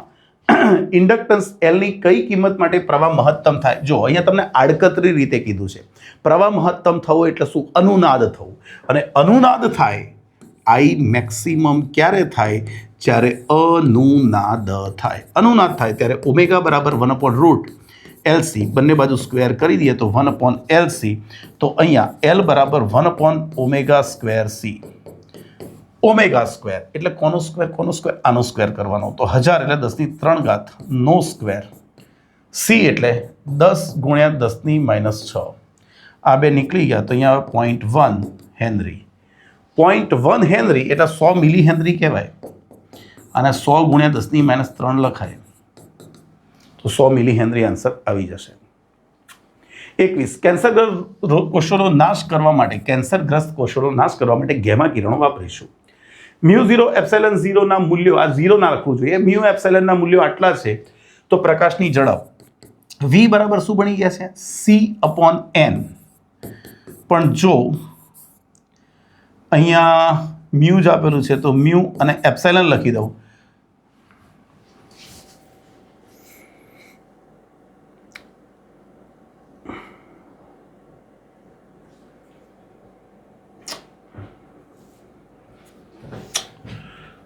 ઇન્ડક્ટન્સ એલની કઈ કિંમત માટે પ્રવાહ મહત્તમ થાય? જો અહીંયા તમને આડકતરી રીતે કીધું છે, પ્રવાહ મહત્તમ થવો એટલે શું? અનુનાદ થવું. અને અનુનાદ થાય, I મેક્સિમમ ક્યારે થાય? જ્યારે અનુનાદ થાય. અનુનાદ થાય ત્યારે ઓમેગા બરાબર 1/√LC, બંને બાજુ સ્ક્વેર કરી દઈએ તો 1/LC. તો અહીંયા L બરાબર 1/ω²C. ઓમેગા સ્ક્વેર એટલે કોનો સ્ક્વેર? આનો સ્ક્વેર કરવાનો, તો 1000 એટલે 10⁻³ નો સ્ક્વેર. C એટલે 10 ગુણ્યા 10⁻6. આ બે નીકળી ગયા, તો અહીંયા 0.1 હેનરી. 0.1 હેનરી એટલે 100 મિલી હેનરી કહેવાય, અને 100 ગુણ્યા 10⁻³ લખાય, તો 100 મિલી હેનરી આન્સર આવી જશે. 21 કેન્સરગ્રસ્ત કોષોનો નાશ કરવા માટે ગેમા કિરણો વાપરીશું. μ0ε0 ના મૂલ્યો, આ 0 ના લખવું જોઈએ, με ના મૂલ્યો આટલા છે, તો પ્રકાશની ઝડપ v બરાબર શું બની ગયા છે? C/n. પણ જો અહીંયા મ્યુ જ આપેલું છે, તો મ્યુ અને એપ્સાઇલન લખી દઉં.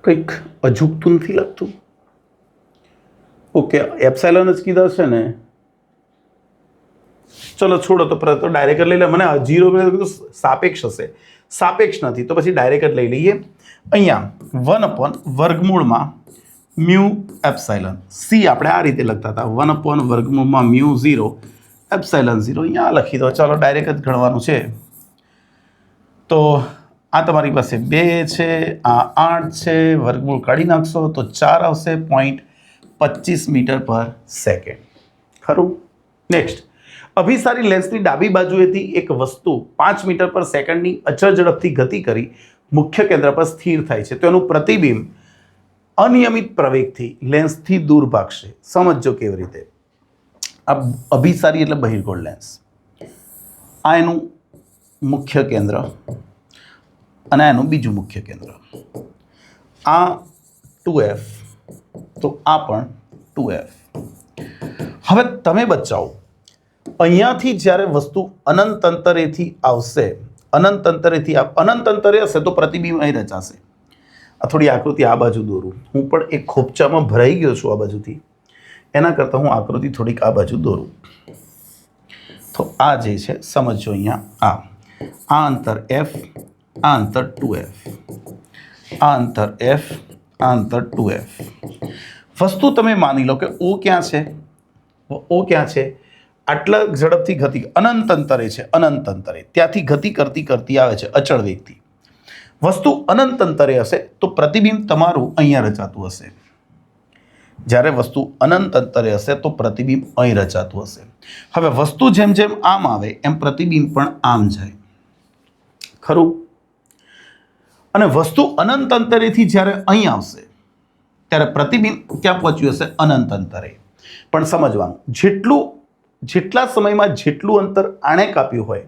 કંઈક અજુગતું નથી લાગતું? ઓકે, એપ્સાઇલન જ કીધા છે ને, ચલો છોડો, તો ડાયરેક્ટ લઈ લે. મને 0 કીધું સાપેક્ષ હશે, સાપેક્ષ નથી, તો પછી ડાયરેક્ટ લઈ લઈએ. અહીંયા 1/√માં મ્યુ એપ્સાઇલન. સી આપણે આ રીતે લખતા હતા, 1/√માં μ0 એપ્સાઇલન 0. અહીંયા લખી દો, ચાલો ડાયરેક્ટ જ ગણવાનું છે. તો આ તમારી પાસે 2 છે, આ 8 છે, વર્ગમૂળ કાઢી નાખશો તો 4 આવશે, 0.5 25 મીટર પર સેકન્ડ. ખરું? નેક્સ્ટ, અભિસારી લેન્સની ડાબી બાજુએથી એક વસ્તુ 5 મીટર પર સેકન્ડની અચળ ઝડપથી ગતિ કરી મુખ્ય કેન્દ્ર પર સ્થિર થાય છે તો એનું પ્રતિબિંબ અનિયમિત પ્રવેગથી લેન્સથી દૂર ભાગશે. સમજો કેવી રીતે. આ અભિસારી એટલે બહિર્ગોળ લેન્સ, આ એનું મુખ્ય કેન્દ્ર અને એનું બીજું મુખ્ય કેન્દ્ર. આ 2F તો આ પણ 2F. હવે તમે બચાવો, અહીંયાથી જ્યારે વસ્તુ અનંત અંતરેથી આવશે, અનંત અંતરે હશે તો પ્રતિબિંબ અહીં રચાશે. આ થોડી આકૃતિ આ બાજુ દોરું. હું પણ એક ખોપચામાં ભરાઈ ગયો છું આ બાજુથી, એના કરતાં હું આકૃતિ થોડીક આ બાજુ દોરું. તો આ જે છે સમજો, અહીંયા આ અંતર F, આ અંતર 2F, આ અંતર F, આ અંતર 2F. વસ્તુ તમે માની લો કે O ક્યાં છે? O ક્યાં છે? આટલા ઝડપથી ગતિ અનંત અંતરે છે, અનંત અંતરે ત્યાંથી ગતિ કરતી આવે છે અચળ વેગથી. વસ્તુ અનંત અંતરે હશે તો પ્રતિબિંબ તમારું અહીંયા રચાતું હશે. જ્યારે વસ્તુ અનંત અંતરે હશે તો પ્રતિબિંબ અહીં રચાતું હશે. હવે વસ્તુ જેમ જેમ આમ આવે એમ પ્રતિબિંબ પણ આમ જાય. ખરું? અને વસ્તુ અનંત અંતરેથી જ્યારે અહીં આવશે ત્યારે પ્રતિબિંબ ક્યાં પહોંચ્યું હશે? અનંત અંતરે. પણ સમજવાનું, જેટલા સમયમાં જેટલું અંતર આણે કાપ્યું હોય,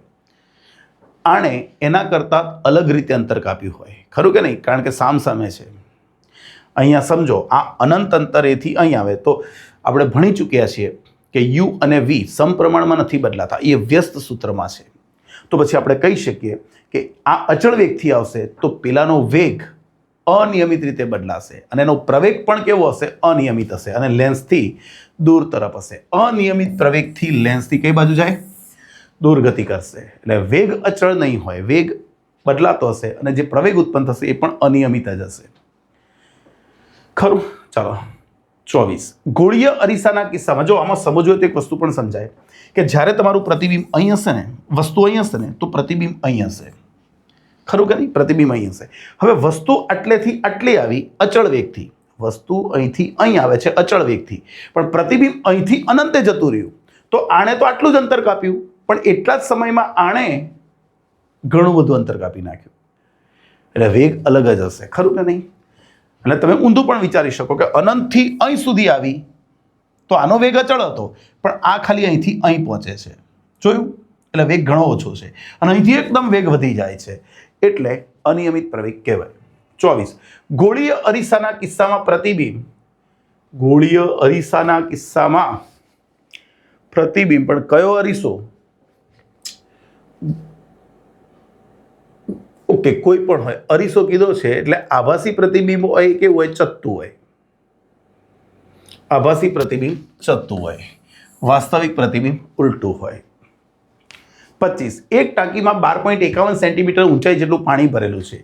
આણે એના કરતાં અલગ રીતે અંતર કાપ્યું હોય. ખરું કે નહીં? કારણ કે સામસામે છે. અહીંયા સમજો, આ અનંત અંતરેથી અહીં આવે તો આપણે ભણી ચૂક્યા છીએ કે યુ અને વી સમપ્રમાણમાં નથી બદલાતા, એ વ્યસ્ત સૂત્રમાં છે. તો પછી આપણે કહી શકીએ કે આ અચળ વેગથી આવશે તો પેલાનો વેગ અનિયમિત રીતે બદલાશે અને એનો પ્રવેગ પણ કેવો હશે? અનિયમિત હશે અને લેન્સથી દૂર તરફ હશે. અનિયમિત પ્રવેગથી લેન્સથી કઈ બાજુ જાય? દૂર ગતિ કરશે. એટલે વેગ અચળ નહીં હોય, વેગ બદલાતો હશે અને જે પ્રવેગ ઉત્પન્ન થશે એ પણ અનિયમિત જ હશે. ખરું? ચાલો 24. ગોળીય અરીસાના કિસ્સામાં જો આમાં સમજવું હોય તો એક વસ્તુ પણ સમજાય કે જ્યારે તમારું પ્રતિબિંબ અહીં હશે ને, વસ્તુ અહીં હશે ને તો પ્રતિબિંબ અહીં હશે. ખરું કે નહીં? પ્રતિબિંબ અહીં હશે. હવે વસ્તુ આટલેથી આટલી આવી અચળ વેગથી, વસ્તુ અહીંથી અહીં આવે છે અચળ વેગથી, પણ પ્રતિબિંબ અહીંથી અનંતે જતું રહ્યું તો આણે તો આટલું જ અંતર કાપ્યું, પણ એટલા જ સમયમાં આણે ઘણું બધું અંતર કાપી નાખ્યું. એટલે વેગ અલગ જ હશે. ખરું કે નહીં? એટલે તમે ઊંધું પણ વિચારી શકો કે અનંતથી અહીં સુધી આવી તો આનો વેગ અચળ હતો, પણ આ ખાલી અહીંથી અહીં પહોંચે છે. જોયું? એટલે વેગ ઘણો ઓછો છે અને અહીંથી એકદમ વેગ વધી જાય છે, એટલે અનિયમિત પ્રવેગ કહેવાય. 24. ગોળીય અરીસાના કિસ્સામાં પ્રતિબિંબ, ગોળીય અરીસાના કિસ્સામાં પ્રતિબિંબ, પણ કયો અરીસો? ઓકે, કોઈ પણ હોય, અરીસો કીધો છે એટલે આભાસી પ્રતિબિંબ હોય કે હોય ચત્તું હોય. આભાસી પ્રતિબિંબ ચત્તું હોય, વાસ્તવિક પ્રતિબિંબ ઉલટું હોય. 25. એક ટાંકીમાં 12.51 સેન્ટીમીટર ઊંચાઈ જેટલું પાણી ભરેલું છે.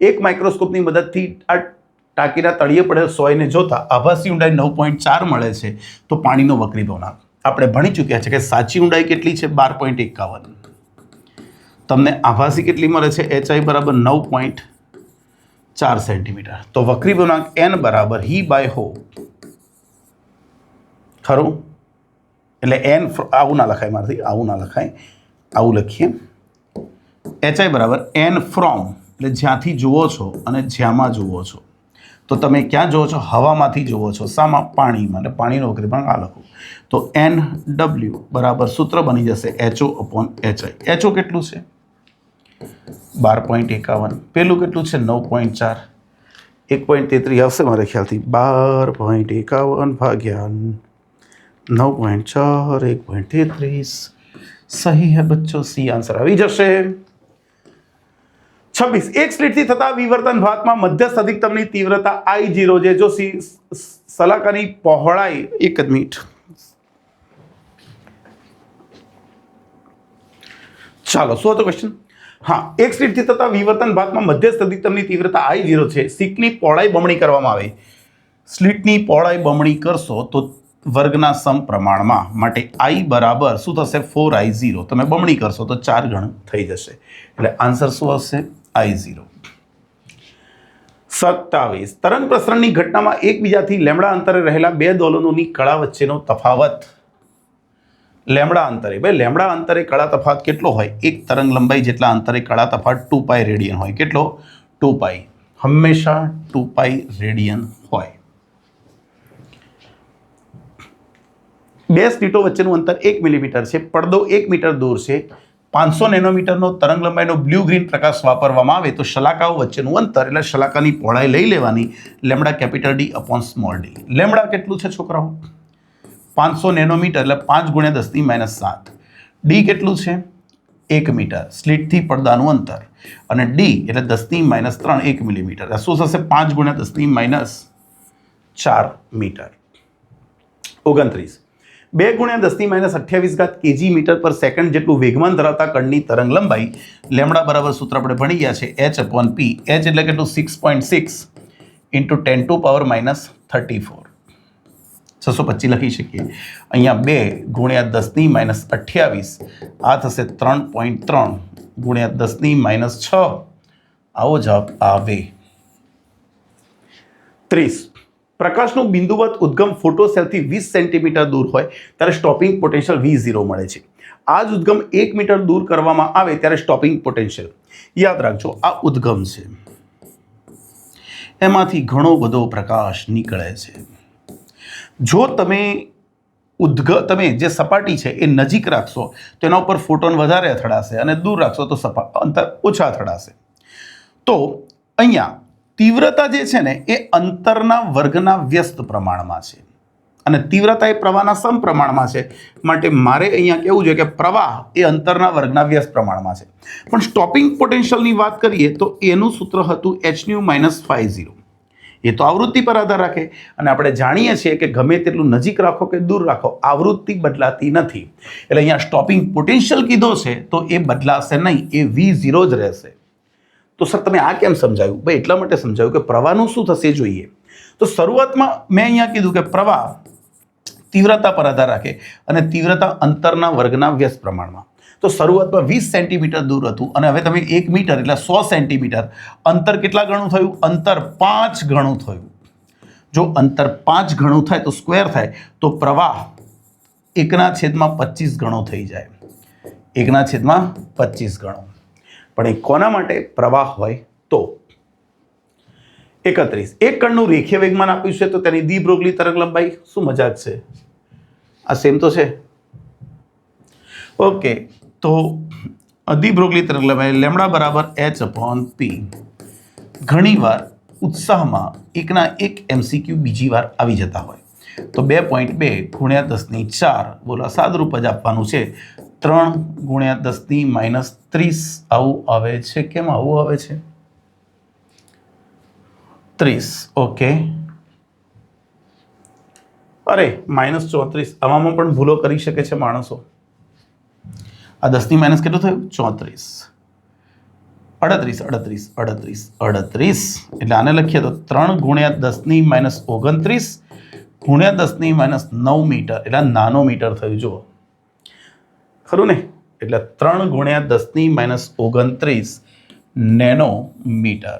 એક માઇક્રોસ્કોપની મદદથી આ ટાંકીના તળિયે પડેલ સોયને જોતા આભાસી ઊંડાઈ 9.4 મળે છે તો પાણીનો વક્રી ભવનાંક. આપણે ભણી ચૂક્યા છે કે સાચી ઊંડાઈ કેટલી છે? 12.51. તમને આભાસી કેટલી મળે છે? HI બરાબર 9.4 સેન્ટીમીટર. તો વક્રી ભવનાંક N બરાબર હી બાય હો. ખરું? એટલે N આવું ના લખાય, મારાથી આવું ના લખાય, આવું લખીએ. HI બરાબર N ફ્રોમ, એટલે જ્યાંથી જુઓ છો અને જ્યાંમાં જુઓ છો. તો તમે ક્યાં જુઓ છો? હવામાંથી જુઓ છો. શામાં? પાણીમાં. એટલે પાણીનો વક્રી ભવનાંક આ લખો તો NW બરાબર સૂત્ર બની જશે HO/HI. HO કેટલું છે? 12.51. પેલું કેટલું છે? 9.4. 1.33 આવશે મારા ખ્યાલથી. 12.51 ભાગ્યા 9.4, 1.33. સહી હે બચ્ચો, સી આન્સર આવી જશે. 26. એક સ્લિટથી થતા વિવર્તન ભાતમાં મધ્યસ્થ અધિકતમની તીવ્રતા I0 છે. જો સલાકાની પહોળાઈ, એક જ મિનિટ, ચાલો શું હતો ક્વેશ્ચન? હા, એક સ્લિટથી થતા વિવર્તન ભાતમાં મધ્યસ્થ અધિકતમની તીવ્રતા I0 છે. સ્લિટની પહોળાઈ બમણી કરવામાં આવે. સ્લિટની પહોળાઈ બમણી કરશો તો વર્ગના સમપ્રમાણમાં, માટે I બરાબર શું થશે? 4I0. તમે બમણી કરશો તો 4 ગણ થઈ જશે. એટલે આન્સર શું હશે? I0. 27 તરંગ પ્રસરણની ઘટનામાં એકબીજાથી લેમડા અંતરે રહેલા બે દોલનોની કળા વચ્ચેનો તફાવત. લેમડા અંતરે, ભાઈ લેમડા અંતરે કળા તફાવત કેટલો હોય? એક તરંગ લંબાઈ જેટલા અંતરે કળા તફાવત 2π રેડિયન હોય. કેટલો? 2π. હંમેશા 2π રેડિયન હોય. બે સ્લીટો વચ્ચેનું અંતર 1 મિલીમીટર છે. પડદો 1 મીટર દૂર છે. 500 નેનોમીટરનો તરંગ લંબાઈનો બ્લુ ગ્રીન પ્રકાશ વાપરવામાં આવે તો શલાકાઓ વચ્ચેનું અંતર એટલે શલાકાની પહોળાઈ લઈ લેવાની lambda capital D upon small D. Lambda કેટલું છે છોકરાઓ? 500 નેનોમીટર એટલે 5 × 10⁻7. ડી કેટલું છે? 1 મીટર. સ્લીટથી પડદાનું અંતર અને ડી એટલે 10⁻3 1 મિલીમીટર. શું થશે? 5 × 10⁻4 મીટર. 29 2 × 10⁻28 કેજી મીટર પર સેકન્ડ જેટલું વેગમાન ધરાવતા કણની તરંગ લંબાઈ લેમડા બરાબર સૂત્ર આપણે ભણી ગયા છે h/p. h એટલે કેટલું? 6.6 × 10⁻34. 625 લખી શકીએ. અહીંયા 2 × 10⁻28 આ થશે 3.3 × 10⁻6. આવો જવાબ આવે. 30 પ્રકાશનું બિંદુવત ઉદ્ગમ ફોટો સેલથી 20 સેન્ટીમીટર દૂર હોય ત્યારે સ્ટોપિંગ પોટેન્શિયલ V0 મળે છે. આ જ ઉદ્ગમ 1 મીટર દૂર કરવામાં આવે ત્યારે સ્ટોપિંગ પોટેન્શિયલ. યાદ રાખજો, આ ઉદ્ગમ છે, એમાંથી ઘણો બધો પ્રકાશ નીકળે છે. જો તમે જે સપાટી છે એ નજીક રાખશો તો એના ઉપર ફોટોન વધારે અથડાશે અને દૂર રાખશો તો અંતર ઓછા અથડાશે. તો અહીંયા તીવ્રતા જે છે ને એ અંતરના વર્ગના વ્યસ્ત પ્રમાણમાં છે અને તીવ્રતા એ પ્રવાહના સમપ્રમાણમાં છે. માટે મારે અહીંયા કહેવું જોઈએ કે પ્રવાહ એ અંતરના વર્ગના વ્યસ્ત પ્રમાણમાં છે. પણ સ્ટોપિંગ પોટેન્શિયલની વાત કરીએ તો એનું સૂત્ર હતું hν - φ0. એ તો આવૃત્તિ પર આધાર રાખે અને આપણે જાણીએ છીએ કે ગમે તેટલું નજીક રાખો કે દૂર રાખો આવૃત્તિ બદલાતી નથી. એટલે અહીંયા સ્ટોપિંગ પોટેન્શિયલ કીધો છે તો એ બદલાશે નહીં, એ V0 જ રહેશે. તો સર તમે આ કેમ સમજાવ્યું? ભાઈ એટલા માટે સમજાવ્યું કે પ્રવાહનું શું થશે જોઈએ. તો શરૂઆતમાં મેં અહીંયા કીધું કે પ્રવાહ તીવ્રતા પર આધાર રાખે અને તીવ્રતા અંતરના વર્ગના વ્યસ્ત પ્રમાણમાં. તો શરૂઆતમાં 20 સેન્ટીમીટર દૂર હતું અને હવે તમે 1 મીટર એટલે 100 સેન્ટીમીટર. અંતર કેટલા ગણું થયું? અંતર 5 ગણું થયું. જો અંતર 5 ગણું થાય તો સ્ક્વેર થાય તો પ્રવાહ 1/25 ગણો થઈ જાય. 1/25 ગણો. પણ એ કોના માટે? પ્રવાહ હોય તો. 31 એક કણનું રેખીય વેગમાન આપ્યું છે તો તેની ડી બ્રોગલી તરંગ લંબાઈ. શું મજાક છે? આ સેમ તો છે. ઓકે, તો ડી બ્રોગલી તરંગ લંબાઈ લેમડા બરાબર h/p. ઘણીવાર ઉત્સાહમાં 1 MCQ બીજી વાર આવી જતા હોય તો 2.2 × 10⁴ બોલો સાદરૂપ જ આપવાનું છે. 3 × 10⁻30 આવું આવે છે. કેમ આવું આવે છે? 30. ઓકે, અરે -34. આવામાં પણ ભૂલો કરી શકે છે માણસો. આ 10⁻- કેટલું થયું? 34. 38 એટલે આને લખીએ તો 3 × 10⁻29 × 10⁻9 મીટર એટલે નાનો મીટર થયું. જુઓ ખરું ને? એટલે 3 × 10⁻29 નેનોમીટર.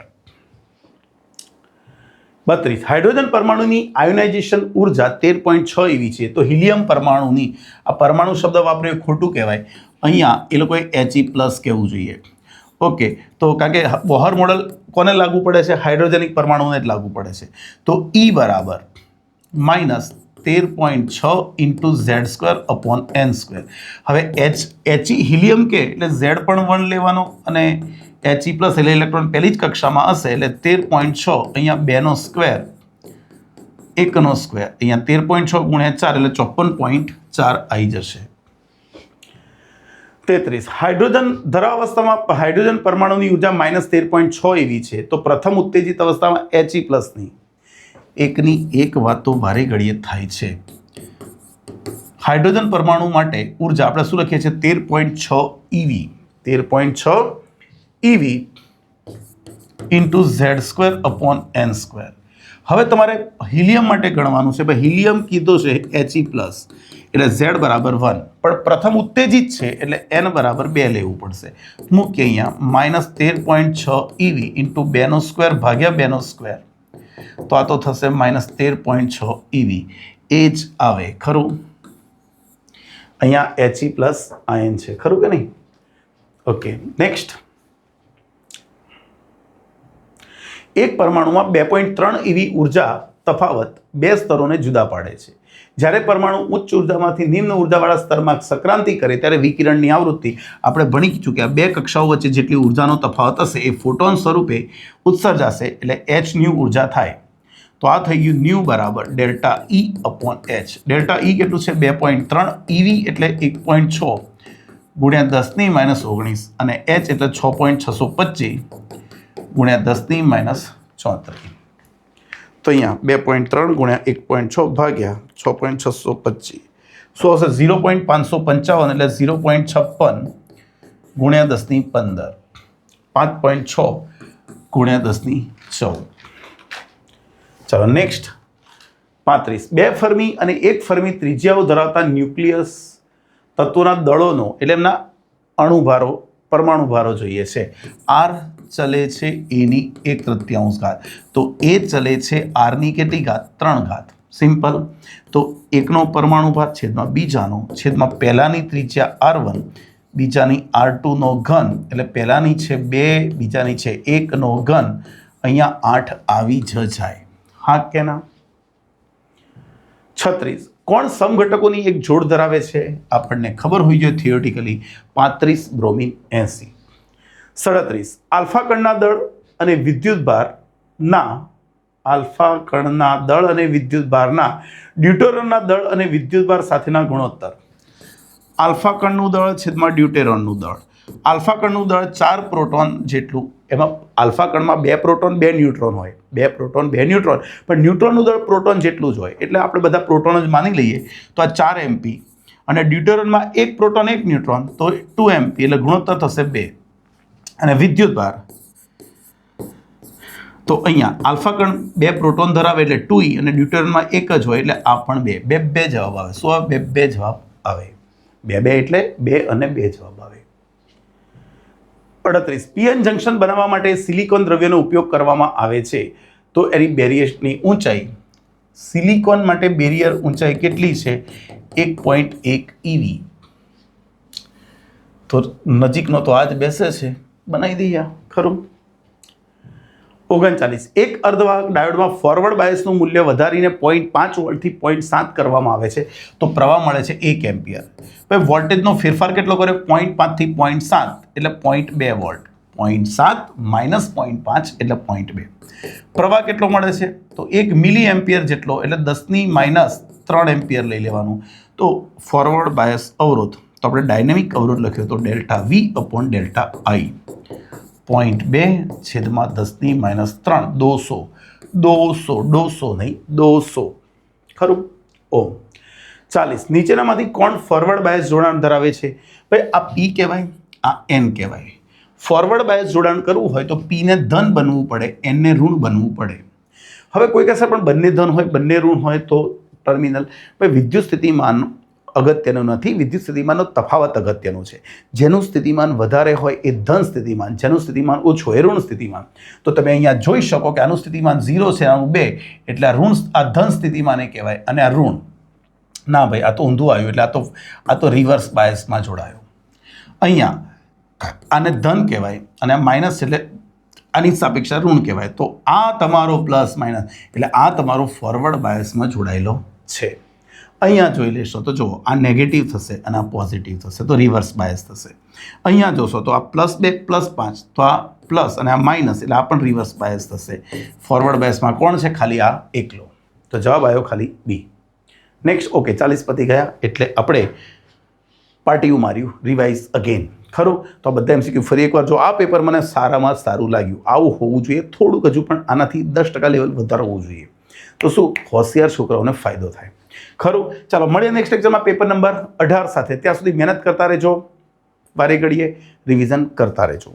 32 હાઇડ્રોજન પરમાણુની આયોનાઇઝેશન ઉર્જા 13.6 એવી છે તો હિલિયમ પરમાણુની, આ પરમાણુ શબ્દ વાપર્યો ખોટું કહેવાય. અહીંયા એ લોકોએ He+ કહેવું જોઈએ. ઓકે, તો કારણ કે બોહર મોડલ કોને લાગુ પડે છે? હાઇડ્રોજનિક પરમાણુને જ લાગુ પડે છે. તો E બરાબર -13.6 × Z² / n². હવે He હિલિયમ કે એટલે Z પણ 1 લેવાનો અને He+ એટલે ઇલેક્ટ્રોન પહેલી જ કક્ષામાં હશે એટલે 13.6 અહીંયા 2 નો સ્ક્વેર 1 નો સ્ક્વેર અહીંયા 13.6 × 4 એટલે 54.4 આવી જશે. 33 હાઇડ્રોજન ધરાવસ્થામાં હાઇડ્રોજન પરમાણુની ઉર્જા -13.6 એવી છે તો પ્રથમ ઉત્તેજિત અવસ્થામાં He+ ની એકની એક વાત તો વારે ઘડીએ થાય છે. હાઇડ્રોજન પરમાણુ માટે ઉર્જા આપણે શું લખીએ છીએ? 13.6 EV. 13.6 EV × Z² / n². હવે તમારે હિલિયમ માટે ગણવાનું છે. ભાઈ હિલિયમ કીધો છે He+. એટલે ઝેડ બરાબર 1, પણ પ્રથમ ઉત્તેજિત છે એટલે n બરાબર 2 લેવું પડશે. મૂકીએ અહીંયા -13.6 EV ઇન્ટુ 2² ભાગ્યા 2², તો આ તો થશે -13.6 EV. એ જ આવે ખરું. અહીંયા He પ્લસ આયન છે ખરું કે નહીં? Okay, next. એક પરમાણુમાં 2.3 EV ઉર્જા તફાવત બે સ્તરોને જુદા પાડે છે. જ્યારે પરમાણુ ઉચ્ચ ઉર્જામાંથી નિમ્ન ઉર્જાવાળા સ્તરમાં સંક્રાંતિ કરે ત્યારે વિકિરણની આવૃત્તિ આપણે ભણી ચૂક્યા, બે કક્ષાઓ વચ્ચે જેટલી ઉર્જાનો તફાવત હશે એ ફોટોન સ્વરૂપે ઉત્સર્જાશે એટલે h ન્યુ ઉર્જા થાય. તો આ થઈ ગયું ન્યુ બરાબર delta E upon h. Delta E કેટલું છે? 2.3 EV એટલે 1.6 ગુણ્યા 10⁻⁹ અને h એટલે 6.625 ગુણ્યા 10⁻34. તો અહીંયા 2.3 ગુણ્યા 1.6 ભાગ્યા 6.625 શું હશે? 0.555 એટલે 0.56 ગુણ્યા 10⁻15 5.6 ગુણ્યા 10⁻14. ચાલો નેક્સ્ટ. 35. 2 ફર્મી અને 1 ફર્મી ત્રિજ્યાઓ ધરાવતા ન્યુક્લિયસ તત્વોના દળોનો એટલે એમના અણુભારો પરમાણુ ભારો જોઈએ છે. r ચલે છે એની 1/3 ઘાત, તો એ ચલે છે r ની કેટલી ઘાત? 3 ઘાત. સિમ્પલ. તો એકનો પરમાણુ ભાર છેદમાં બીજાનો છેદમાં પહેલાની ત્રિજ્યા r1 બીજાની r2 નો ઘન એટલે પહેલાની છે 2 બીજાની છે 1 નો ઘન, અહીંયા 8 આવી જ જાય. હા કે ના? 36. કોણ સમઘટકોની એક જોડ ધરાવે છે? આપણને ખબર હોવી જોઈએ થિયોરિટિકલી. 35 બ્રોમિન 80. 37. આલ્ફા કણના દળ અને વિદ્યુતભારના ડ્યુટેરોનના દળ અને વિદ્યુતભાર સાથેના ગુણોત્તર. આલ્ફા કણનું દળ છેદમાં ડ્યુટેરોનનું દળ. આલ્ફા કણનું દળ 4 પ્રોટોન જેટલું, એમાં આલ્ફા કણમાં 2 પ્રોટોન 2 ન્યુટ્રોન હોય, 2 પ્રોટોન 2 ન્યુટ્રોન, પણ ન્યુટ્રોનનું દળ પ્રોટોન જેટલું જ હોય એટલે આપણે બધા પ્રોટોન જ માની લઈએ. તો આ 4 MP અને ડ્યુટેરોનમાં 1 પ્રોટોન 1 ન્યુટ્રોન તો 2 MP એટલે ગુણોત્તર થશે 2. અને વિદ્યુતભાર તો અહીંયા આલ્ફા કણ 2 પ્રોટોન ધરાવે એટલે 2e અને ડ્યુટેરોનમાં 1 જ હોય એટલે આ પણ 2. 2 જવાબ આવે. શું આવે? 2 જવાબ આવે. 2 એટલે 2 અને 2 જવાબ આવે. 38. પીએન જંકશન બનાવવા માટે સિલિકોન દ્રવ્યનો ઉપયોગ કરવામાં આવે છે તો એની બેરિયરની ઊંચાઈ, સિલિકોન માટે બેરિયર ઊંચાઈ કેટલી છે? 1.1 EV. તો નજીકનો તો આ જ બેસે છે, બનાવી દઈએ ખરું. 39. એક અર્ધવાહક ડાયોડમાં ફોરવર્ડ બાયસનું મૂલ્ય વધારીને 0.5 વોલ્ટથી 0.7 કરવામાં આવે છે તો પ્રવાહ મળે છે 1 એમ્પિયર. ભાઈ વોલ્ટેજનો ફેરફાર કેટલો કર્યો? 0.5 થી 0.7 એટલે 0.2 વોલ્ટ. 0.7 માઇનસ 0.5 એટલે 0.2. પ્રવાહ કેટલો મળે છે? તો 1 મિલી એમ્પિયર જેટલો એટલે 10⁻³ એમ્પિયર લઈ લેવાનું. તો ફોરવર્ડ બાયસ અવરોધ તો આપણે ડાયનેમિક અવરોધ લખ્યો તો delta V upon delta I. 0.2 છેદમાં 10⁻³ 200 નહીં 200 ખરું. ઓમ. 40. નીચેનામાંથી કોણ ફોરવર્ડ બાયસ જોડાણ ધરાવે છે? ભાઈ આ P કહેવાય, આ N કહેવાય. ફોરવર્ડ બાયસ જોડાણ કરવું હોય તો P ને ધન બનવું પડે, N ને ઋણ બનવું પડે. હવે કોઈ કહેશે પણ બંને ધન હોય બંને ઋણ હોય તો ટર્મિનલ. ભાઈ વિદ્યુત સ્થિતિમાન અગત્યનું નથી, વિદ્યુત સ્થિતિમાનનો તફાવત અગત્યનો છે. જેનું સ્થિતિમાન વધારે હોય એ ધન સ્થિતિમાન, જેનું સ્થિતિમાન ઓછું હોય એ ઋણ સ્થિતિમાન. તો તમે અહીંયા જોઈ શકો કે આનું સ્થિતિમાન 0 છે, આનું 2 એટલે આ ધન સ્થિતિમાન એ કહેવાય અને આ ઋણ. ના ભાઈ આ તો ઊંધું આવ્યું એટલે આ તો રિવર્સ બાયસમાં જોડાયો. અહીંયા આને ધન કહેવાય અને આ માઇનસ એટલે આની સાપેક્ષા ઋણ કહેવાય. તો આ તમારો પ્લસ માઇનસ એટલે આ તમારો ફોરવર્ડ બાયસમાં જોડાયેલો છે. અહીંયા જોઈ લેશો તો જુઓ આ નેગેટિવ થશે અને આ પોઝિટિવ થશે તો રિવર્સ બાયસ થશે. અહીંયા જોશો તો આ +2 +5 તો આ પ્લસ અને આ માઇનસ એટલે આ પણ રિવર્સ બાયસ થશે. ફોરવર્ડ બાયસમાં કોણ છે? ખાલી આ એકલો. તો જવાબ આવ્યો ખાલી B. નેક્સ્ટ. ઓકે 40 પતી ગયા એટલે આપણે પાટિયું માર્યું, રિવાઇઝ અગેન ખરું. તો આ બધા MCQ ફરી એકવાર જો આ પેપર મને સારામાં સારું લાગ્યું, આવું હોવું જોઈએ, થોડુંક હજુ પણ આનાથી 10% લેવલ વધારે હોવું જોઈએ તો શું હોશિયાર છોકરાઓને ફાયદો થાય ખરું. ચાલો મળીએ નેક્સ્ટ લેક્ચરમાં પેપર નંબર 18 સાથે. ત્યાં સુધી મહેનત કરતા રહેજો, વારે ઘડીએ રિવિઝન કરતા રહેજો.